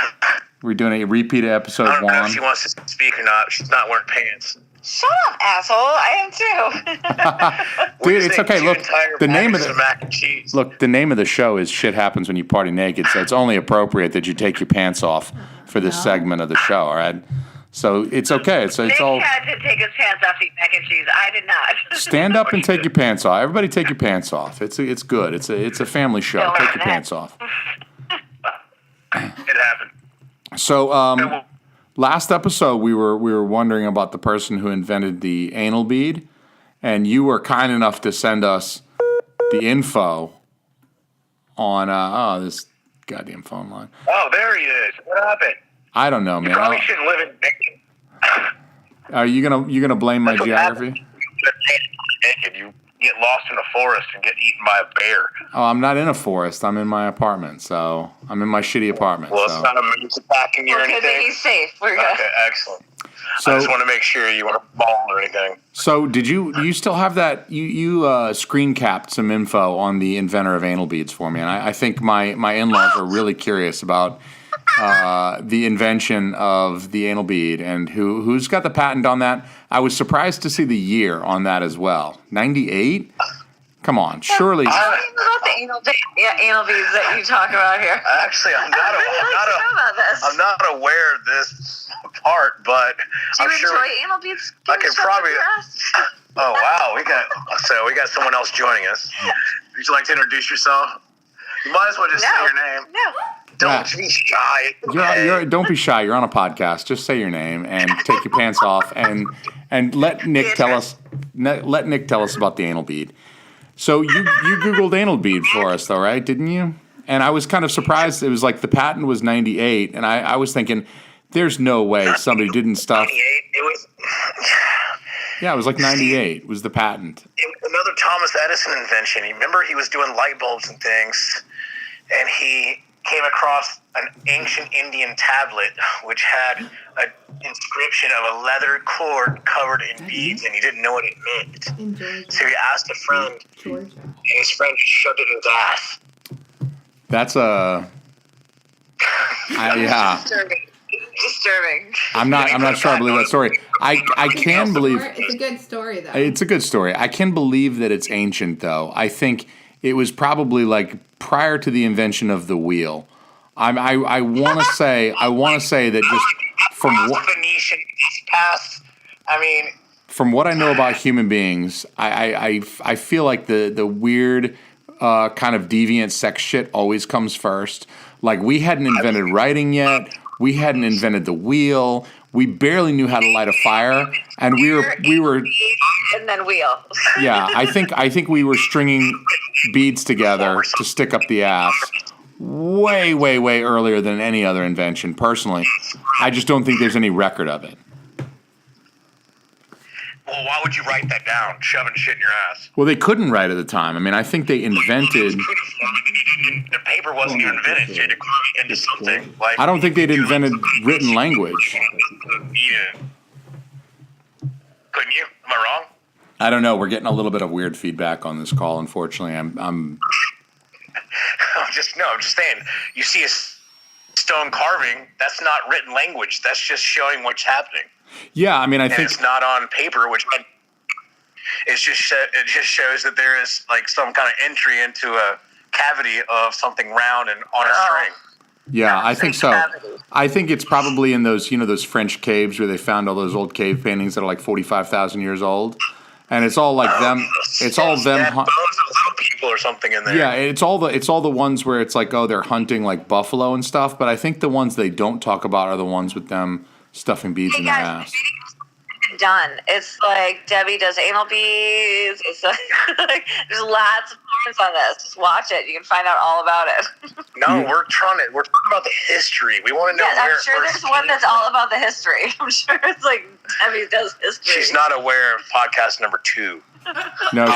We're doing a repeat of I episode don't know if 1. she wants to speak or not. She's not wearing pants. Shut up, asshole. I am too. Dude, it's okay. Look, the name of the the mac and cheese. Look, the name of the show is "Shit Happens When You Party Naked," so it's only appropriate that you take your pants off for this segment of the show. All right, so it's okay. It's Nick all had to take his pants off to eat mac and cheese. I did not. stand up and take your pants off. Everybody, take your pants off. It's good. It's a family show. No, Take your no. pants off. It happened. So, last episode we were wondering about the person who invented the anal bead, and you were kind enough to send us the info on this goddamn phone line. Oh, there he is. What happened? I don't know, man. Probably shouldn't live in Macon. Are you gonna blame my That's what geography? Naked. You get lost in the forest and get eaten by a bear. Oh, I'm not in a forest. I'm in my apartment. So I'm in my shitty apartment. Well, so. it's not a moose attacking you or Well, good that anything. he's safe. We're good. Okay, excellent. So- I just want to make sure you weren't bald or anything. So do you still have that? You screen capped some info on the inventor of anal beads for me, and I think my in-laws are really curious about the invention of the anal bead and who's got the patent on that. I was surprised to see the year on that as well. 98? Come on, surely. What do you know about the anal beads that you talk about here? Actually, I'm not. I really like to know about this. I'm not aware of this part, but Do you I'm sure. enjoy anal beads? I could probably. Oh wow, we got someone else joining us. Would you like to introduce yourself? You might as well just say your name. No. Don't be shy. Don't be shy. You're on a podcast. Just say your name and take your pants off and let Nick tell us. Let Nick tell us about the anal bead. So you Googled anal bead for us, though, right? Didn't you? And I was kind of surprised. It was like the patent was 98, and I was thinking, there's no way somebody didn't stuff. 98. It was. Yeah, it was like 98 was the patent. It was another Thomas Edison invention. You remember he was doing light bulbs and things, and he came across an ancient Indian tablet which had an description of a leather cord covered in beads, and he didn't know what it meant. In Georgia. So he asked a friend, Georgia. and his friend shoved it in his ass. That's a. Yeah. Disturbing. I'm not sure I believe that story. I can believe. It's a good story, though. It's a good story. I can believe that it's ancient, though. I think it was probably like prior to the invention of the wheel. I want to say that just from what Phoenician past. I mean, from what I know about human beings, I feel like the weird kind of deviant sex shit always comes first. Like we hadn't invented writing yet. We hadn't invented the wheel. We barely knew how to light a fire, and we were And then wheel. yeah. I think we were stringing beads together to stick up the ass way earlier than any other invention. Personally, I just don't think there's any record of it. well, why would you write that down? Shoving shit in your ass. Well, they couldn't write at the time. I mean, I think they invented. The paper wasn't even invented. You had to carve it into something. Like I don't think they'd invented written language. Yeah. Couldn't you? Am I wrong? I don't know. We're getting a little bit of weird feedback on this call. Unfortunately, I'm I'm just saying. You see a stone carving. That's not written language. That's just showing what's happening. yeah. I mean, I And think it's not on paper, which it just shows that there is like some kind of entry into a cavity of something round and on a string. yeah, I think so. I think it's probably in those those French caves where they found all those old cave paintings that are like 45,000 years old, and it's all like them. It's all them. They had bones of little people or something in there. Yeah, it's all the ones where it's like, oh, they're hunting like buffalo and stuff. But I think the ones they don't talk about are the ones with them stuffing beads in their ass. Done. It's like Debbie does anal beads. It's like there's lots of porns on this. Just watch it. You can find out all about it. No, we're talking about the history. We want to know Yeah, where I'm sure there's one that's all about the history. I'm sure it's like Debbie does history. She's not aware of podcast number 2. No,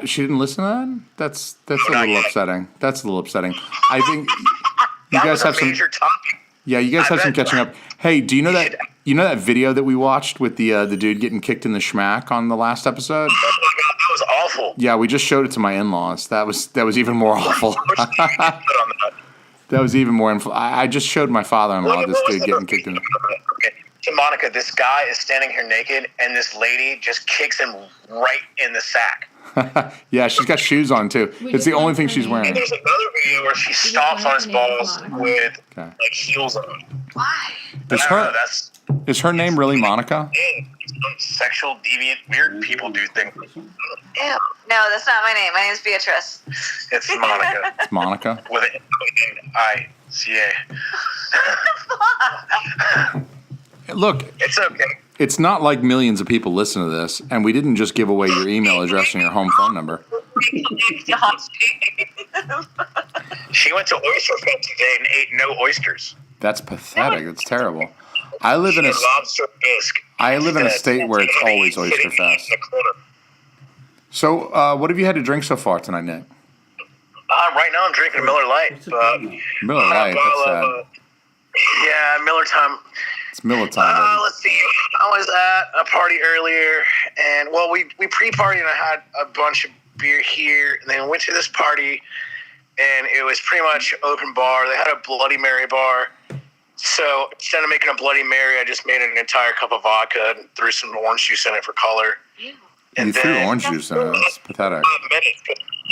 she didn't listen to that. That's a little upsetting. That's a little upsetting. I think you guys have some. Major topic. Yeah, you guys have some bet. catching up. Hey, do you know that that video that we watched with the dude getting kicked in the schmack on the last episode? That was awful. Yeah, we just showed it to my in-laws. That was even more awful. That was even more. I just showed my father-in-law this dude getting kicked in. Okay. So Monica, this guy is standing here naked, and this lady just kicks him right in the sack. Yeah, she's got shoes on too. It's the only thing she's wearing. And there's another video where she stomps on his balls with Okay. like heels on. Why? Is I don't know, her that's is her name really Monica? sexual deviant weird people do things. Ew. No, that's not my name. My name's Beatrice. It's Monica It's Monica. with an I-C-A. Look, It's okay. it's not like millions of people listen to this, and we didn't just give away your email address and your home phone number. She went to Oyster Fest today and ate no oysters. That's pathetic. That's terrible. I live in a lobster bisque. I live in a state where it's always Oyster Fest. So, what have you had to drink so far tonight, Nick? Right now I'm drinking Miller Lite. Miller Lite. That's sad. Yeah, Miller time. It's Miller time. Let's see. I was at a party earlier, and well, we pre-partied, and I had a bunch of beer here, and then went to this party, and it was pretty much open bar. They had a Bloody Mary bar. So instead of making a Bloody Mary, I just made an entire cup of vodka and threw some orange juice in it for color. And You threw orange juice in it. That's pathetic.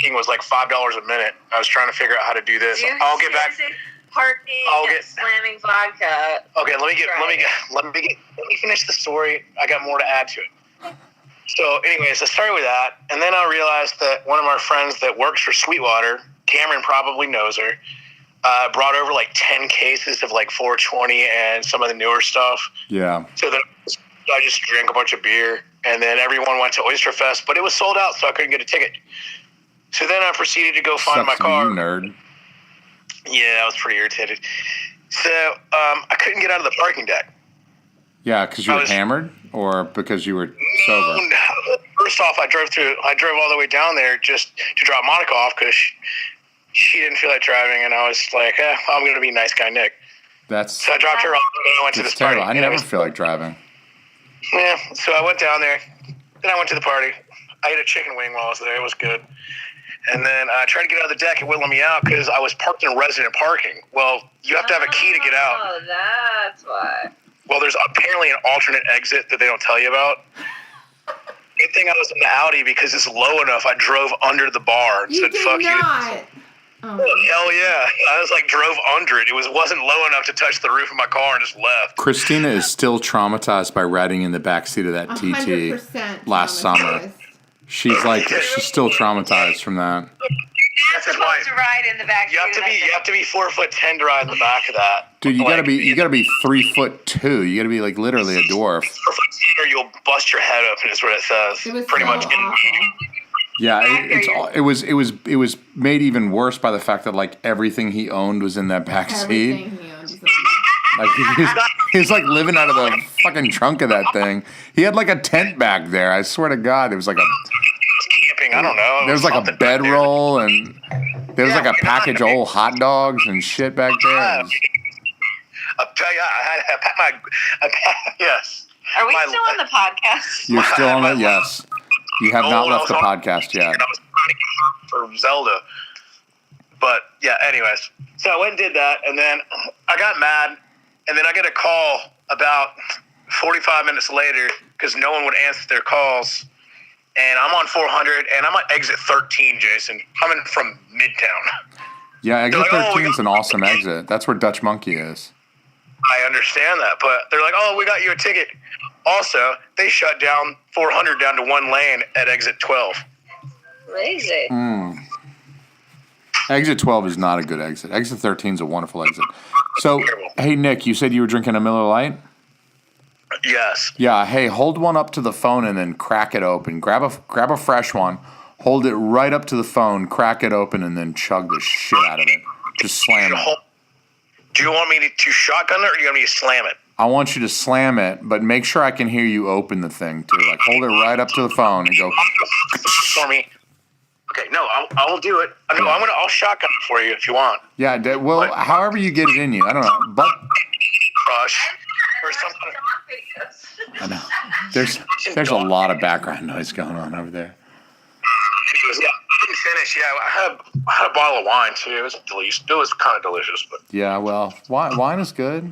It was like $5 a minute. I was trying to figure out how to do this. I'll get back. Parking, I'll get- slamming vodka. Okay, let me finish the story. I got more to add to it. So, anyways, I started with that, and then I realized that one of our friends that works for Sweetwater, Cameron probably knows her, brought over like 10 cases of like 420 and some of the newer stuff. Yeah. So then I just drank a bunch of beer, and then everyone went to Oyster Fest, but it was sold out, so I couldn't get a ticket. So then I proceeded to go find my Sucks to be car. you, nerd. Yeah, I was pretty irritated. So I couldn't get out of the parking deck. Yeah, because you were hammered, or because you were sober. No. First off, I drove all the way down there just to drop Monica off because she didn't feel like driving, and I was like, I'm going to be nice guy Nick. That's So I dropped her off and I went to it's this party. terrible. I And it never was- feel like driving. Yeah, so I went down there. Then I went to the party. I ate a chicken wing while I was there. It was good. And then I tried to get out of the deck. It wouldn't let me out because I was parked in resident parking. Well, you have to have a key to get out. Oh, that's why. Well, there's apparently an alternate exit that they don't tell you about. Good thing I was in the Audi because it's low enough. I drove under the bar and You said, did fuck not. you. Oh, Hell yeah. I was like, drove under it. It wasn't low enough to touch the roof of my car and just left. Christina is still traumatized by riding in the backseat of that 100% TT last summer. traumatized. She's still traumatized from that. You're That's supposed right. to ride in the back You have to be 4'10" to ride in the back of that. Dude, you Like, gotta be 3'2". You gotta be like literally a dwarf. 4'10" or you'll bust your head open is what it says. It was Pretty so much. awful. Yeah, it was made even worse by the fact that like everything he owned was in that back seat. Everything he owns is in the Like he was like living out of the fucking trunk of that thing. He had like a tent back there. I swear to God, there was like Camping, I don't know. there was like a Something back there. bedroll and there was Yeah, like a why not? package of old hot dogs and shit back there. It was- I'll tell you, yes. Are we My- still on the podcast? You're still on it, yes. You have not Oh, left the I was on- podcast yet. I was trying to get for Zelda. But yeah, anyways. So I went and did that, and then I got mad, and then I get a call about 45 minutes later because no one would answer their calls. And I'm on 400, and I'm at exit 13, Jason. Coming from Midtown. Yeah, exit They're like, oh, we 13 is got- an awesome exit. That's where Dutch Monkey is. I understand that, but they're like, oh, we got you a ticket. Also, they shut down 400 down to one lane at exit 12. Crazy. Exit 12 is not a good exit. Exit 13 is a wonderful exit. So, hey, Nick, you said you were drinking a Miller Lite? Yes. Yeah, hey, hold one up to the phone and then crack it open. Grab a fresh one, hold it right up to the phone, crack it open, and then chug the shit out of it. Just slam it. Do you want me to shotgun it, or do you want me to slam it? I want you to slam it, but make sure I can hear you open the thing, too. Like, hold it right up to the phone and go, For me. Okay, no, I will do it. No, I'll shotgun it for you if you want. yeah, well, however you get it in you. I don't know. But Crush. Or some kind of, I know. There's a lot of background noise going on over there. yeah, I didn't finish. Yeah, I had a bottle of wine too. It was delicious. It was kind of delicious, but Yeah, well, wine is good.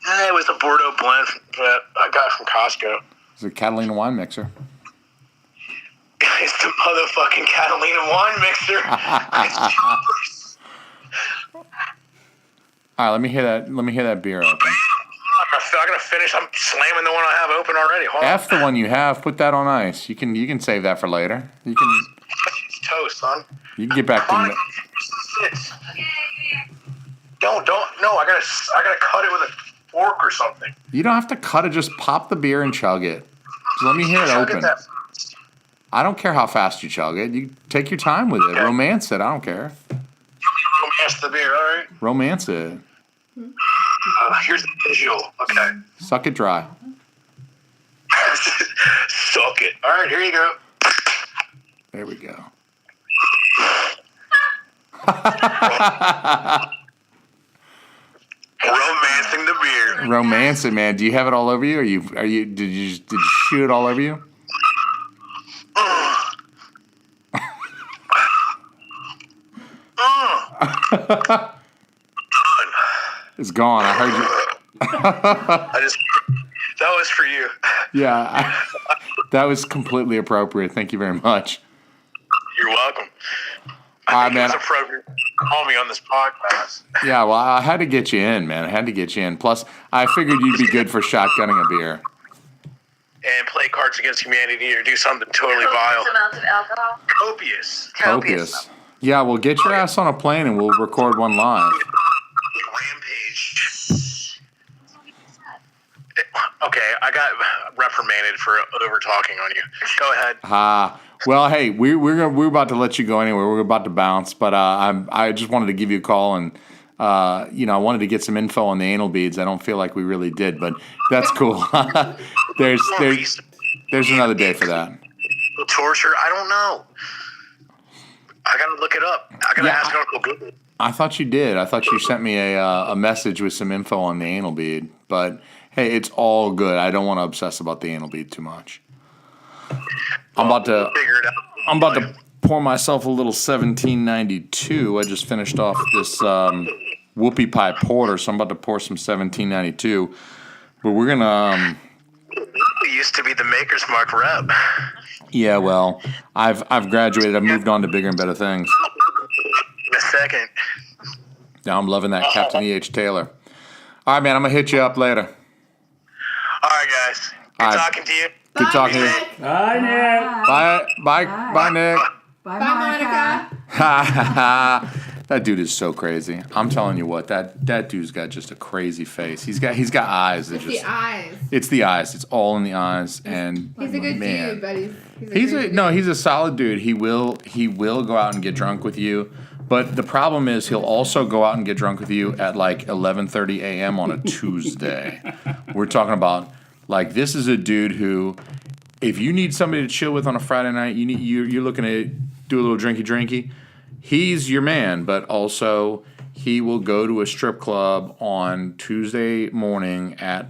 it was a Bordeaux blend that I got from Costco. It's a Catalina wine mixer. It's the motherfucking Catalina wine mixer. All right, let me hear that beer open. I'm gonna finish. I'm slamming the one I have open already. Hold on. F the one you have. Put that on ice. You can save that for later. You can It's toast, son. get back Come on, to. sit. Don't. No, I gotta cut it with a fork or something. You don't have to cut it. Just pop the beer and chug it. Just let me hear it Chug open. that. I don't care how fast you chug it. You take your time with it. Okay. Romance it. I don't care. Romance the beer, all right? Romance it. Here's the visual. Okay. Suck it dry. Suck it. All right, here you go. There we go. Romancing the beer. Romance it, man. Do you have it all over you? Did you shoot it all over you? It's gone. I heard you. That was for you. Yeah, that was completely appropriate. Thank you very much. You're welcome. All right, It man. was appropriate to call me on this podcast. Yeah, well, I had to get you in, man. I had to get you in. Plus, I figured you'd be good for shotgunning a beer. And play Cards Against Humanity or do something totally vile. Copious amounts of alcohol. Copious. Copious. Yeah, well, get your ass on a plane and we'll record one live. Rampage. Okay, I got reprimanded for over talking on you. Go ahead. Well, hey, we're about to let you go anyway. We're about to bounce, but I just wanted to give you a call and I wanted to get some info on the anal beads. I don't feel like we really did, but that's cool. there's another day for that. Torture? I don't know. I gotta look it up. I gotta ask Uncle Google. I thought you did. I thought you sent me a message with some info on the anal bead. But hey, it's all good. I don't want to obsess about the anal bead too much. I'm about to pour myself a little 1792. I just finished off this whoopie pie porter, so I'm about to pour some 1792. But we're gonna. We used to be the Maker's Mark rep. Yeah, well, I've graduated. I've moved on to bigger and better things. In a second. Now I'm loving that Captain E.H. Taylor. All right, man. I'm gonna hit you up later. All right, guys. Good All right. talking to you. Good talking to you. Nick. Hi, Nick. Bye, Nick. Bye, Bye, Monica. That dude is so crazy. I'm telling you what, that dude's got just a crazy face. He's got eyes that It's just. the eyes. It's the eyes. It's all in the eyes, and He's a good man. dude, but he's He's a solid dude. He will go out and get drunk with you. But the problem is he'll also go out and get drunk with you at like 11:30 a.m. on a Tuesday. We're talking about like this is a dude who, if you need somebody to chill with on a Friday night, you're looking to do a little drinky. He's your man, but also he will go to a strip club on Tuesday morning at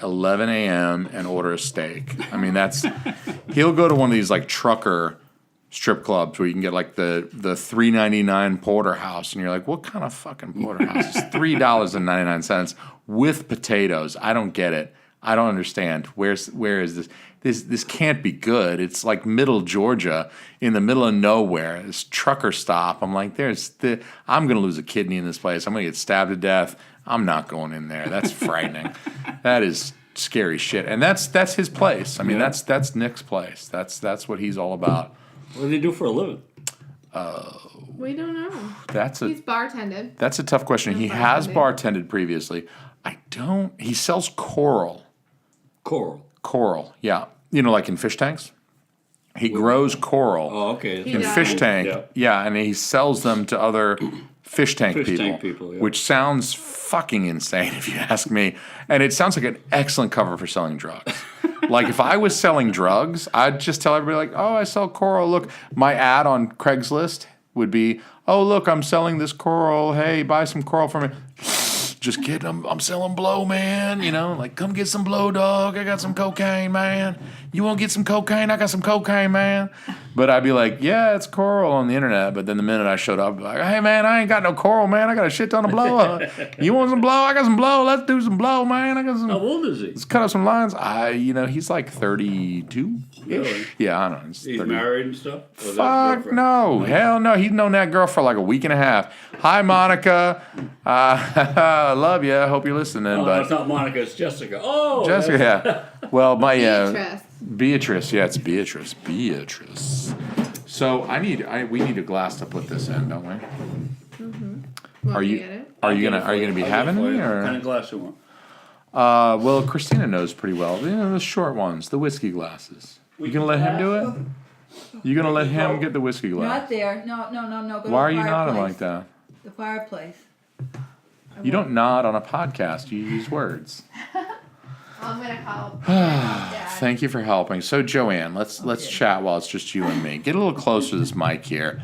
11 a.m. and order a steak. I mean, he'll go to one of these like trucker strip clubs where you can get like the $3.99 porterhouse, and you're like, what kind of fucking porterhouse is $3.99 with potatoes? I don't get it. I don't understand. Where is this? This can't be good. It's like middle Georgia in the middle of nowhere. This trucker stop. I'm like, I'm gonna lose a kidney in this place. I'm gonna get stabbed to death. I'm not going in there. That's frightening. That is scary shit. And that's his place. I mean, that's Nick's place. That's what he's all about. What do they do for a living? We don't know. He's bartended. That's a tough question. He has bartended previously. He sells coral. Coral, yeah. You know, like in fish tanks? He grows coral. Oh, okay. In fish tank, yeah, and he sells them to other fish tank people, yeah. Which sounds fucking insane if you ask me. And it sounds like an excellent cover for selling drugs. Like if I was selling drugs, I'd just tell everybody like, oh, I sell coral. Look, my ad on Craigslist would be, oh, look, I'm selling this coral. Hey, buy some coral from me. Just kidding, I'm selling blow, man. You know, like, come get some blow, dog. I got some cocaine, man. You want to get some cocaine? I got some cocaine, man. But I'd be like, yeah, it's coral on the internet. But then the minute I showed up, I'd be like, hey, man, I ain't got no coral, man. I got a shit ton of blow. You want some blow? I got some blow. Let's do some blow, man. I got some. How old is he? Let's cut up some lines. He's like 32. Really? Yeah, I don't know. He's married and stuff? Or Fuck no. Hell no. He's known that girl for like a week and a half. Hi, Monica. I love you. I hope you're listening. Oh, but it's not Monica. It's Jessica. Oh. Jessica, yeah. Well, my Beatrice. Yeah, it's Beatrice. So we need a glass to put this in, don't we? Mm-hmm. Are you gonna be having me What or? kind of glass you want? Well, Christina knows pretty well. You know, the short ones, the whiskey glasses. You gonna let him do it? You gonna let him get the whiskey glass? Not there. No. Go to Why are the you nodding fireplace. like that? The fireplace. You don't nod on a podcast. You use words. I'm gonna call Dad. Thank you for helping. So, JoAnn, let's chat while it's just you and me. Get a little closer to this mic here,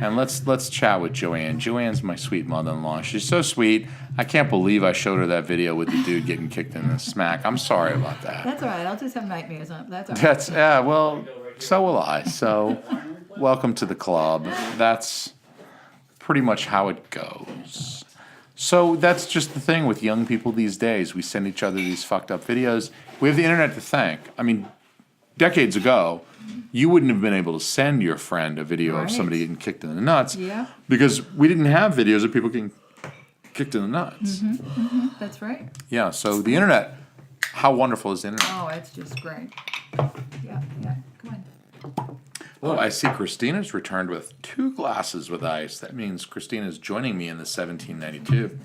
and let's chat with JoAnn. JoAnn's my sweet mother-in-law. She's so sweet. I can't believe I showed her that video with the dude getting kicked in the smack. I'm sorry about that. That's all right. I'll just have nightmares on it. That's all right. That's well, so will I. So, welcome to the club. That's pretty much how it goes. So that's just the thing with young people these days. We send each other these fucked up videos. We have the internet to thank. I mean, decades ago, you wouldn't have been able to send your friend a video of Right. somebody getting kicked in the nuts. Yeah. Because we didn't have videos of people getting kicked in the nuts. That's right. Yeah, so the internet, how wonderful is the internet? Oh, it's just great. Yeah. Come on. Oh, I see Christina's returned with 2 glasses with ice. That means Christina's joining me in the 1792.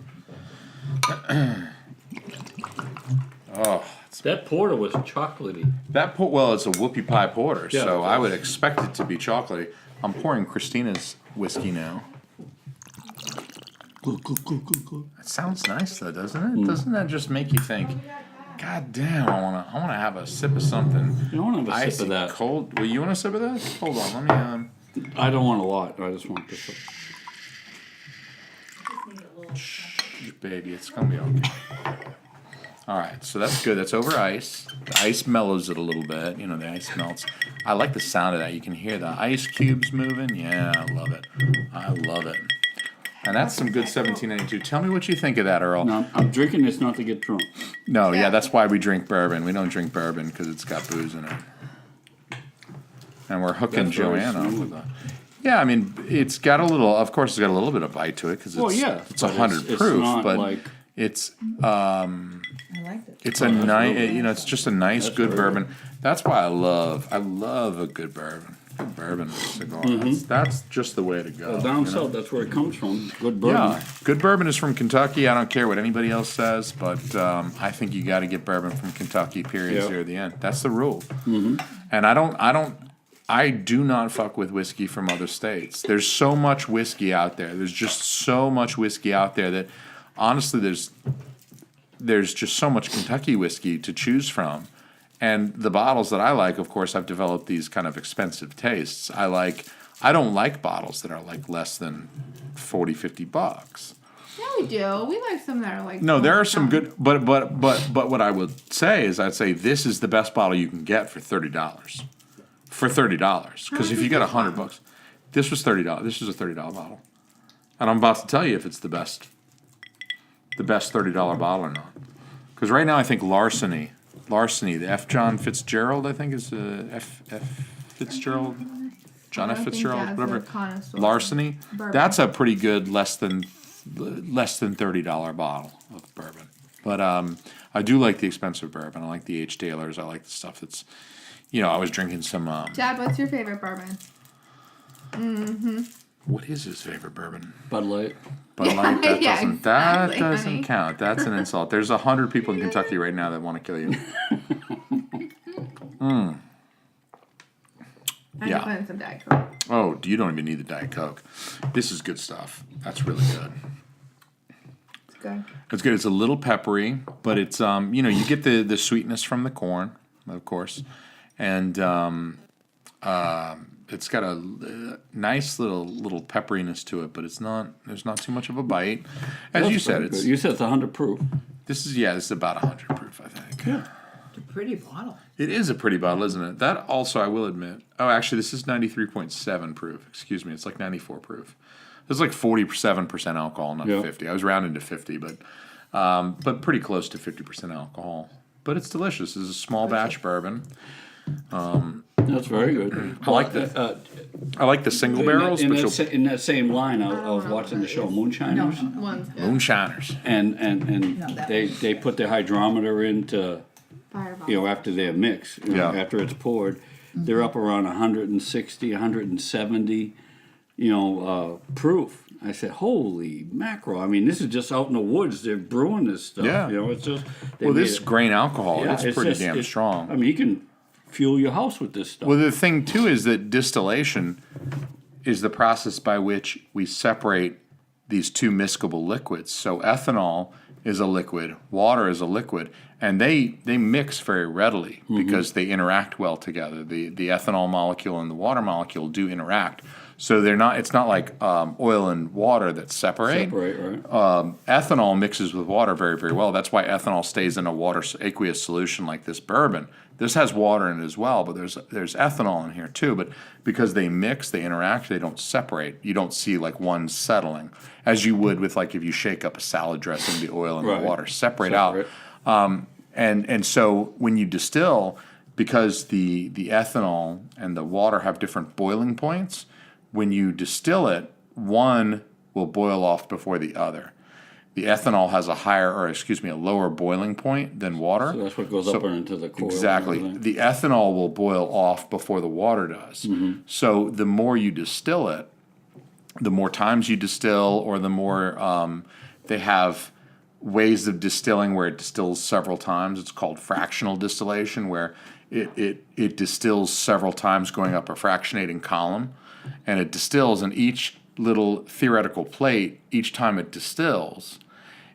Oh, That porter was chocolatey. it's a whoopie pie porter, Yeah, so it I is. would expect it to be chocolatey. I'm pouring Christina's whiskey now. That sounds nice, though, doesn't it? Doesn't that just make you think? God damn, I wanna have a sip of something. You want to have a Icy sip of that? cold. Well, you want a sip of that? Hold on, let me. I don't want a lot. I just want this. Shh, baby, it's gonna be okay. All right, so that's good. That's over ice. The ice mellows it a little bit. You know, the ice melts. I like the sound of that. You can hear the ice cubes moving. Yeah, I love it. I love it. And that's some good 1792. Tell me what you think of that, Earl. Now, I'm drinking this not to get drunk. No, yeah, that's why we drink bourbon. We don't drink bourbon because it's got booze in it. And we're hooking That's very JoAnn up smooth. with a. Yeah, I mean, it's got a little. Of course, it's got a little bit of bite to it because it's Well, yeah, it's but 100 it's proof, not but like- it's I liked it. it's a that's nice. really You know, it's just a nice, That's good very bourbon. That's why I love a good bourbon. Good bourbon with a cigar. That's just the way to go. Well, down you know? south, that's where it comes from. Good bourbon. Yeah, good bourbon is from Kentucky. I don't care what anybody else says, but I think you got to get bourbon from Kentucky. Period. Yeah. Zero to the end. That's the rule. And I do not fuck with whiskey from other states. There's so much whiskey out there. There's just so much whiskey out there that honestly, there's just so much Kentucky whiskey to choose from. And the bottles that I like, of course, I've developed these kind of expensive tastes. I don't like bottles that are like less than $40-$50. Yeah, we do. We like some that are like. No, there are some good, but what I would say is I'd say this is the best bottle you can get for $30. For $30, because if you get $100, this was $30. This is a $30 bottle, and I'm about to tell you if it's the best $30 bottle or not. Because right now I think Larceny, the F. John Fitzgerald, I think is F. Fitzgerald, John F. Fitzgerald, whatever. Larceny, Bourbon. that's a pretty good less than $30 bottle of bourbon. But I do like the expensive bourbon. I like the H. Taylors. I like the stuff that's, you know, I was drinking some. Dad, what's your favorite bourbon? What is his favorite bourbon? Bud Light. Bud Light. That Yeah, doesn't. exactly, That doesn't honey. count. That's an insult. There's 100 people in Kentucky right now that want to kill you. I Yeah. can put in some Diet Coke. Oh, you don't even need the Diet Coke. This is good stuff. That's really good. It's good. It's good. It's a little peppery, but it's you know, you get the sweetness from the corn, of course, and it's got a nice little pepperiness to it, but it's not. There's not too much of a bite, as you That's said. very It's good. You said it's 100 proof. this is about 100 proof, I think. Yeah. It's a pretty bottle. It is a pretty bottle, isn't it? That also, I will admit. Oh, actually, this is 93.7 proof. Excuse me, it's like 94 proof. It's like 47% alcohol, not Yeah. 50. I was rounding to 50, but pretty close to 50% alcohol. But it's delicious. This is a small batch bourbon. That's very good. I like the I like the single barrels, in, but that, you'll sa- in that same line, I was watching the show Moonshiners, One's good. moonshiners. and that they put the hydrometer into, Fireball. you know, after their mix, you know, Yeah. after it's poured, they're up around 160, 170, you know, proof. I said, holy mackerel! I mean, this is just out in the woods. They're brewing this stuff. Yeah. You know, it's just they Well, made this it- grain alcohol, yeah, it's pretty just- damn it's- strong. I mean, you can fuel your house with this stuff. Well, the thing too is that distillation is the process by which we separate these two miscible liquids. So ethanol is a liquid, water is a liquid, and they mix very readily because they interact well together. The ethanol molecule and the water molecule do interact. So they're not. It's not like oil and water that separate. Right? Ethanol mixes with water very, very well. That's why ethanol stays in a water aqueous solution like this bourbon. This has water in it as well, but there's ethanol in here too. But because they mix, they interact, they don't separate. You don't see like one settling, as you would with like if you shake up a salad dressing, the oil and Right. the water separate out. Separate. And so when you distill, because the ethanol and the water have different boiling points, when you distill it, one will boil off before the other. The ethanol has a lower boiling point than water. So that's what goes up into the coil. and Exactly. everything. The ethanol will boil off before the water does. So the more you distill it, the more times you distill, or the more they have ways of distilling where it distills several times. It's called fractional distillation, where it distills several times going up a fractionating column, and it distills, and each little theoretical plate, each time it distills,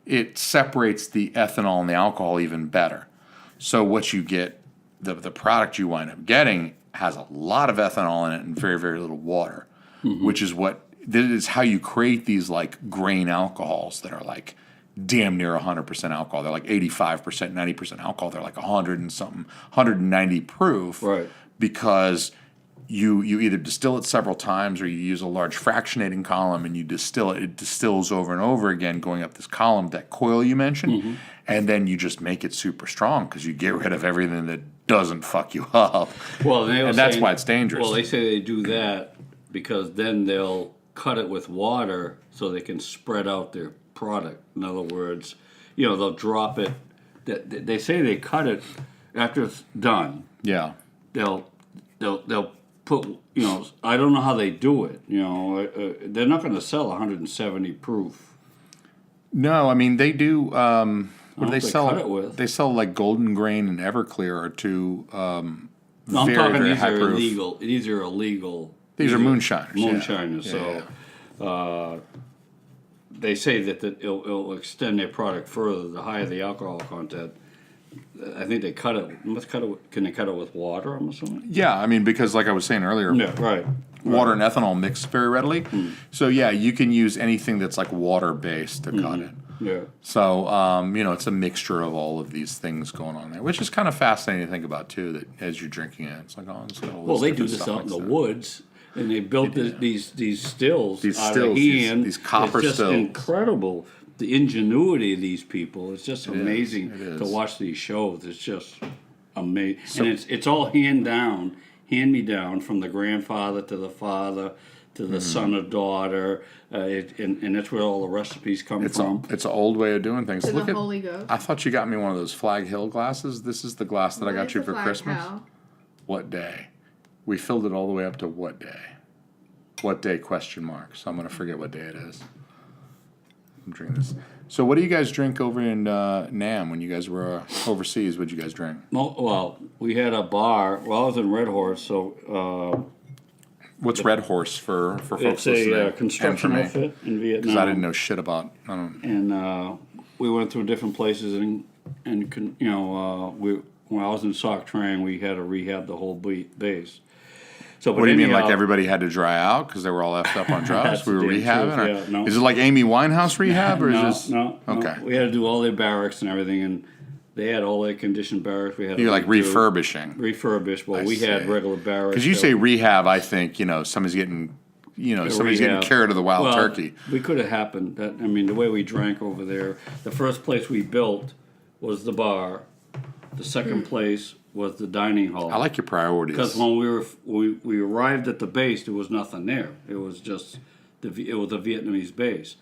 it separates the ethanol and the alcohol even better. So what you get, the product you wind up getting has a lot of ethanol in it and very, very little water, which is what that is how you create these like grain alcohols that are like damn near 100% alcohol. They're like 85%, 90% alcohol. They're like 100 and something, 190 proof. Right. Because you either distill it several times or you use a large fractionating column and you distill it. It distills over and over again, going up this column, that coil you mentioned, and then you just make it super strong because you get rid of everything that doesn't fuck you up. Well, and that's why it's dangerous. Well, they say they do that because then they'll cut it with water so they can spread out their product. In other words, they'll drop it. They say they cut it after it's done. Yeah. They'll put, I don't know how they do it. They're not going to sell 170 proof. No, I mean they do. What do they sell? Cut it with. They sell like Golden Grain and Everclear are two. I'm very, talking very these high are proof. illegal. These are illegal. These are moonshiners. Moonshiners. Yeah. So they say that it'll extend their product further. The higher the alcohol content, I think they cut it. Can they cut it with water? I'm assuming. Yeah, I mean because like I was saying earlier, Yeah. Right. water and ethanol mix very readily. So yeah, you can use anything that's like water based to cut it. Yeah. So it's a mixture of all of these things going on there, which is kind of fascinating to think about too. That as you're drinking it, it's like it's got all Well, this they do different this stuff out in the mixed woods, and they built these stills These out stills, of these- hand. these copper it's just stills. Incredible. The ingenuity of these people. It's just amazing it to is. watch these shows. It's just amazing, and it's all hand me down from the grandfather to the father to the son or daughter, and that's where all the recipes come from. It's an old way of doing things. To Look the at. Holy Ghost. I thought you got me one of those Flag Hill glasses. This is the glass that I got you for Christmas. What day? We filled it all the way up to what day? What day? Question mark. So I'm gonna forget what day it is. I'm drinking this. So what do you guys drink over in Nam when you guys were overseas? What'd you guys drink? Well, we had a bar. Well, I was in Red Horse, so What's Red Horse for folks it's listening? a and for construction me? outfit in Vietnam. Because I didn't know shit about. And we went through different places, and when I was in Sock Train, we had to rehab the whole base. So, but What do you mean? Like anyhow- everybody had to dry out because they were all effed up on drugs? That's We were the damn rehabbing? truth, Or yeah, no. is it like Amy Winehouse rehab, or no, is this no, okay? We had to do all their barracks and everything, and they had all their conditioned barracks. We had You're to like redo- refurbishing Refurbish. Well, we had see. regular barracks. because you that say rehab. I think somebody's getting somebody's getting rehab. carried to the wild Well, turkey. We could have happened. The way we drank over there, the first place we built was the bar. The second place was the dining hall. I like your priorities. Because when we arrived at the base, there was nothing there. It was just it was a Vietnamese base.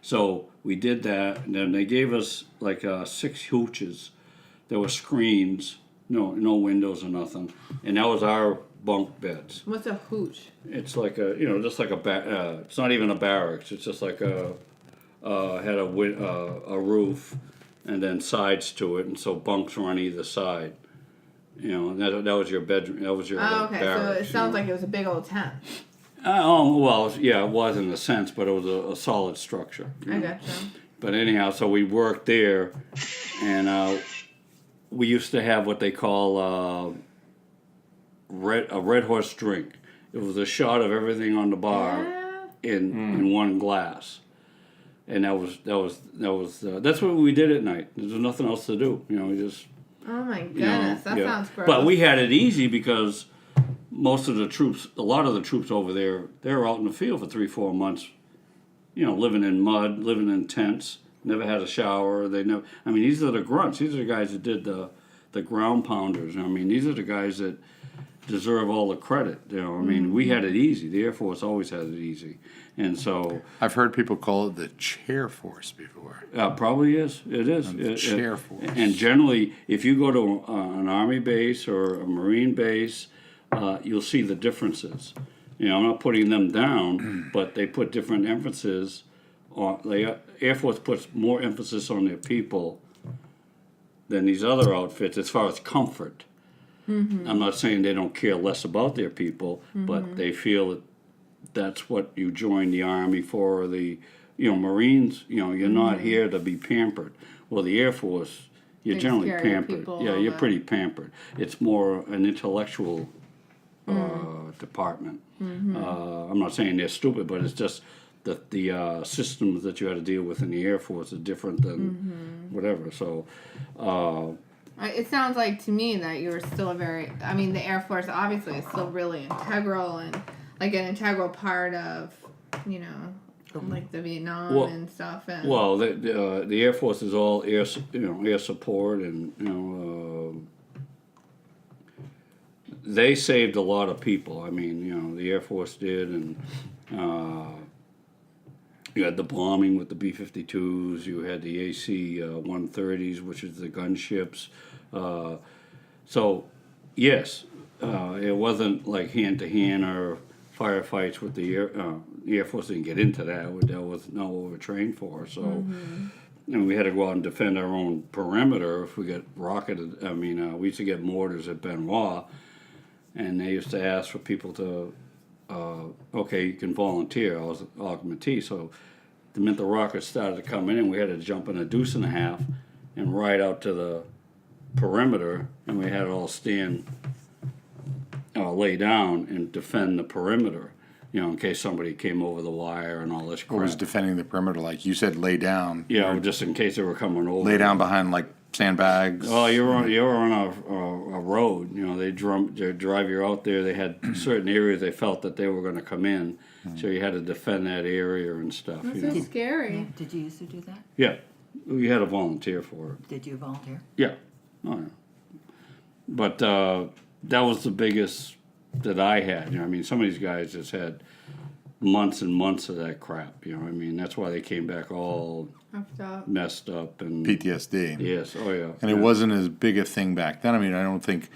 So we did that, and then they gave us like 6 hooches. There were screens, no windows or nothing, and that was our bunk beds. What's a hooch? It's like just like it's not even a barracks. It's just like had a roof, and then sides to it, and so bunks were on either side. And that was your bedroom. That was your Oh, okay. So barracks. it sounds like it was a big old tent. It was in a sense, but it was a solid structure. I gotcha. But anyhow, so we worked there, and we used to have what they call a Red Horse drink. It was a shot of everything on the bar in one glass, and that's what we did at night. There was nothing else to do. We just. Oh my goodness, that sounds gross. But we had it easy because most of the troops, a lot of the troops over there, they were out in the field for 3-4 months, living in mud, living in tents, never had a shower. These are the grunts. These are the guys that did the ground pounders. These are the guys that deserve all the credit. We had it easy. The Air Force always had it easy. And so I've heard people call it the chair force before. probably is. It is. Chair force. And generally, if you go to an Army base or a Marine base, you'll see the differences. I'm not putting them down, but they put different emphasis on. The Air Force puts more emphasis on their people than these other outfits as far as comfort. Mm-hmm. I'm not saying they don't care less about their people, but they feel that that's what you join the Army for. Or the Marines, you're not here to be pampered. Well, the Air Force, you're Takes generally care of your pampered. people a Yeah, little you're bit. pretty pampered. It's more an intellectual department. I'm not saying they're stupid, but it's just that the systems that you had to deal with in the Air Force are different than whatever. So, It sounds like to me that you're still the Air Force obviously is still really integral and like an integral part of, like the Vietnam and stuff. And well, the Air Force is all air support, and they saved a lot of people. I mean, the Air Force did, and you had the bombing with the B-52s. You had the AC-130s, which is the gunships. So, yes, it wasn't like hand-to-hand or firefights with the Air Force didn't get into that. That was not what we were trained for. So, and we had to go out and defend our own perimeter if we get rocketed. I mean, we used to get mortars at Benoit, and they used to ask for people to, okay, you can volunteer. I was augmentee, so the minute the rockets started to come in, we had to jump in a deuce and a half and ride out to the perimeter, and we had to all stand, lay down and defend the perimeter, in case somebody came over the wire and all this crap. Or was defending the perimeter, like you said, lay down. Yeah, just in case they were coming over. Lay down behind like sandbags. Oh, you were on a road. They drive you out there. They had certain areas they felt that they were going to come in, so you had to defend that area and stuff. That's so scary. Did you used to do that? Yeah, we had to volunteer for it. Did you volunteer? Yeah, oh yeah. But that was the biggest that I had. Some of these guys just had months and months of that crap. That's why they came back all messed up and PTSD. Yes, oh yeah. And it wasn't as big a thing back then. I don't think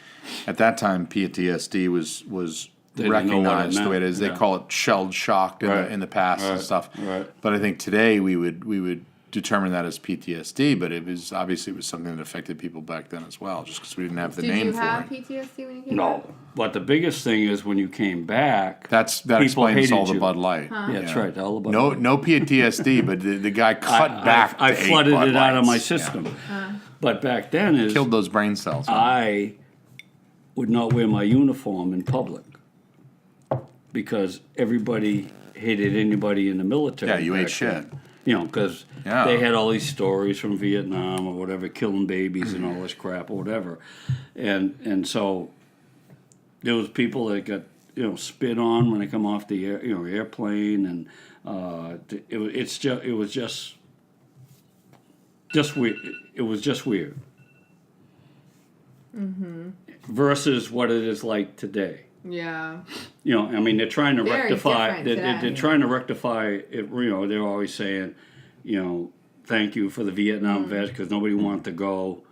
at that time PTSD was recognized the way it is. They call it shell shocked in the past and stuff. Right. But I think today we would determine that as PTSD, but it was something that affected people back then as well, just because we didn't have the name for it. Did you have PTSD when you came back? No, but the biggest thing is when you came back. That explains hated all the you. Bud Light. Yeah, that's right. All the Bud Light. No PTSD, but the guy cut back. I to 8 flooded Bud it out of my Lights. system. But back then Killed those brain cells. I would not wear my uniform in public because everybody hated anybody in the military. Yeah, you ate back shit. then. Because they had all these stories from Vietnam or whatever, killing babies and all this crap or whatever, and so there was people that got spit on when they come off the airplane, and it was just weird. It was just weird. Versus what it is like today. Yeah. They're trying to Very rectify. different They're trying to rectify it. They're always saying, thank you for the Vietnam vets because nobody wanted to go.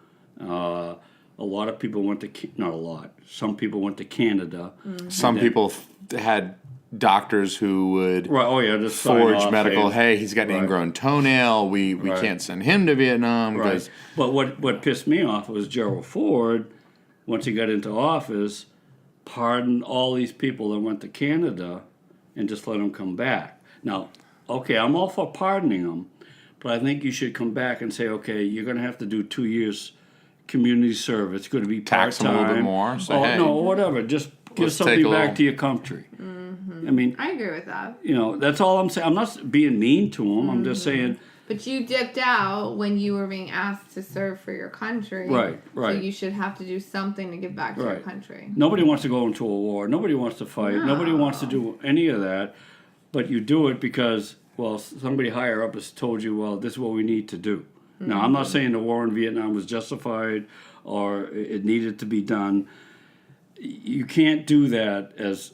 A lot of people went to not a lot. Some people went to Canada. Some people had doctors who would just sign forge off, medical. Hey, he's got an ingrown toenail. We can't send him to Vietnam. Right. But what pissed me off was Gerald Ford, once he got into office, pardoned all these people that went to Canada and just let them come back. Now, okay, I'm all for pardoning them, but I think you should come back and say, okay, you're going to have to do 2 years community service. It's going to be part-time. Tax them a little bit more. Say, hey, no, whatever. Just give something back to your country. I agree with that. That's all I'm saying. I'm not being mean to them. I'm just saying. But you dipped out when you were being asked to serve for your country. Right. So you should have to do something to give back to your Right. country. Nobody wants to go into a war. Nobody wants to fight. No. Nobody wants to do any of that. But you do it because, somebody higher up has told you, this is what we need to do. Now, I'm not saying the war in Vietnam was justified or it needed to be done. You can't do that as,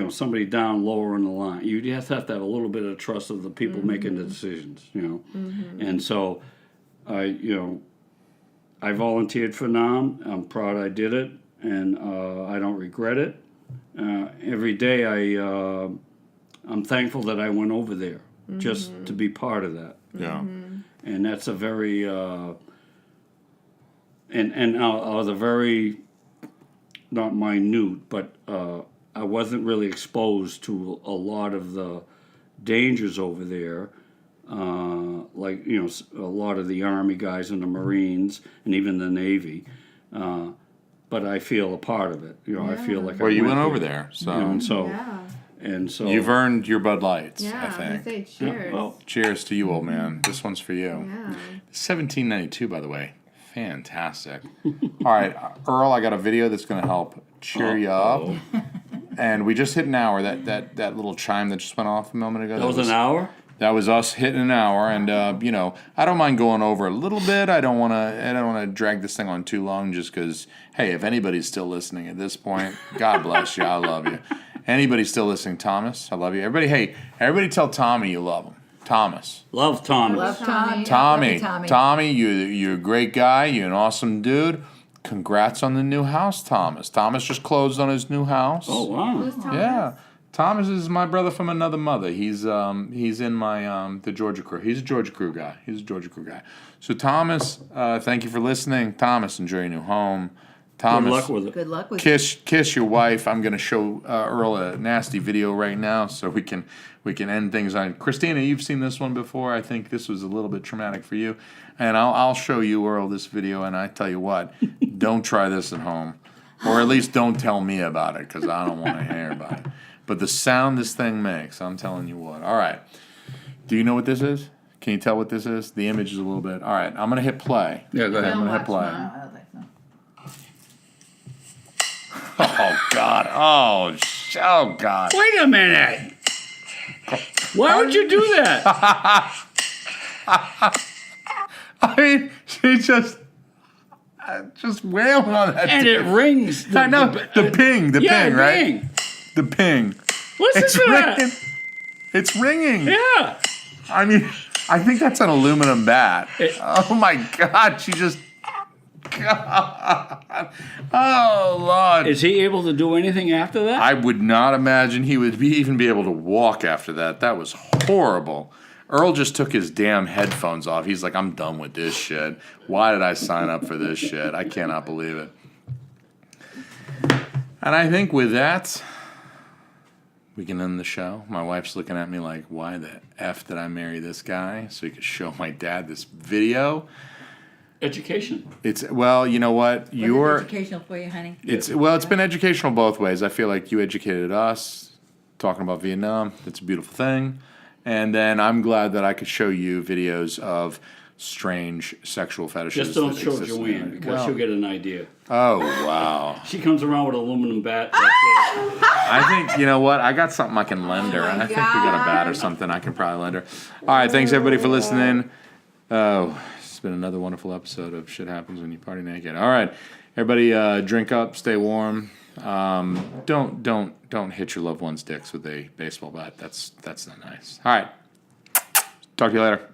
somebody down lower in the line. You just have to have a little bit of trust of the people making the decisions, And so, I volunteered for NAM. I'm proud I did it, and I don't regret it. Every day I'm thankful that I went over there just to be part of that. Yeah. And that's a very and I was a very not minute, but I wasn't really exposed to a lot of the dangers over there, like a lot of the Army guys and the Marines and even the Navy. But but I feel a part of it. I feel like Well, I you went through over it. there, so And so, Yeah. and so you've earned your Bud Lights. Yeah. I think. say cheers. well, Cheers to you, old man. This one's for you. Yeah. 1792, by the way. Fantastic. All right, Earl, I got a video that's going to help cheer you up. And we just hit an hour. That little chime that just went off a moment ago. that was an hour. That was us hitting an hour, and I don't mind going over a little bit. I don't want to drag this thing on too long, just because. Hey, if anybody's still listening at this point, God bless you. I love you. Anybody still listening, Thomas? I love you. Everybody, tell Tommy you love him. Thomas. Love Thomas. Love Tommy. Tommy, Love you, Tommy, you're a great guy. You're an awesome dude. Congrats on the new house, Thomas. Thomas just closed on his new house. Oh wow. Who's Thomas? Yeah, Thomas is my brother from another mother. He's in my the Georgia crew. He's a Georgia crew guy. So Thomas, thank you for listening. Thomas, enjoy your new home. Thomas, Good luck with it. Good luck with kiss your wife. I'm gonna show Earl a nasty video right now, so we can end things on. Christina, you've seen this one before. I think this was a little bit traumatic for you, and I'll show you, Earl, this video. And I tell you what, don't try this at home, or at least don't tell me about it, because I don't want to hear about it. But the sound this thing makes, I'm telling you what. All right, do you know what this is? Can you tell what this is? The image is a little bit. All right, I'm gonna hit play. Yeah, go ahead. I'm gonna hit Watch play. mine. I don't think so. Oh God! Oh God! Wait a minute. Why would you do that? I mean, she just wailing on that. And dude. it rings. I know the ping, yeah, ping, right? ring. The ping. Listen It's to that. ringing. It's ringing. Yeah. I mean, I think that's an aluminum bat. Oh my God! She just. God. Oh Lord! Is he able to do anything after that? I would not imagine he would even be able to walk after that. That was horrible. Earl just took his damn headphones off. He's like, I'm done with this shit. Why did I sign up for this shit? I cannot believe it. And I think with that, we can end the show. My wife's looking at me like, why the F did I marry this guy? So he could show my dad this video. Education. Well, you know what? Was it educational for you, honey? It's been educational both ways. I feel like you educated us talking about Vietnam. It's a beautiful thing. And then I'm glad that I could show you videos of strange sexual fetishes. Just don't that show exist in JoAnn the- because Well, she'll get an idea. Oh, wow. She comes around with an aluminum bat. Like that. I think, you know what? I got something I can lend her. I think we got a bat or something I can probably lend her. All right, thanks everybody for listening. Oh, it's been another wonderful episode of Shit Happens When You Party Naked. All right, everybody, drink up, stay warm. Don't hit your loved one's dicks with a baseball bat. That's not nice. All right, talk to you later.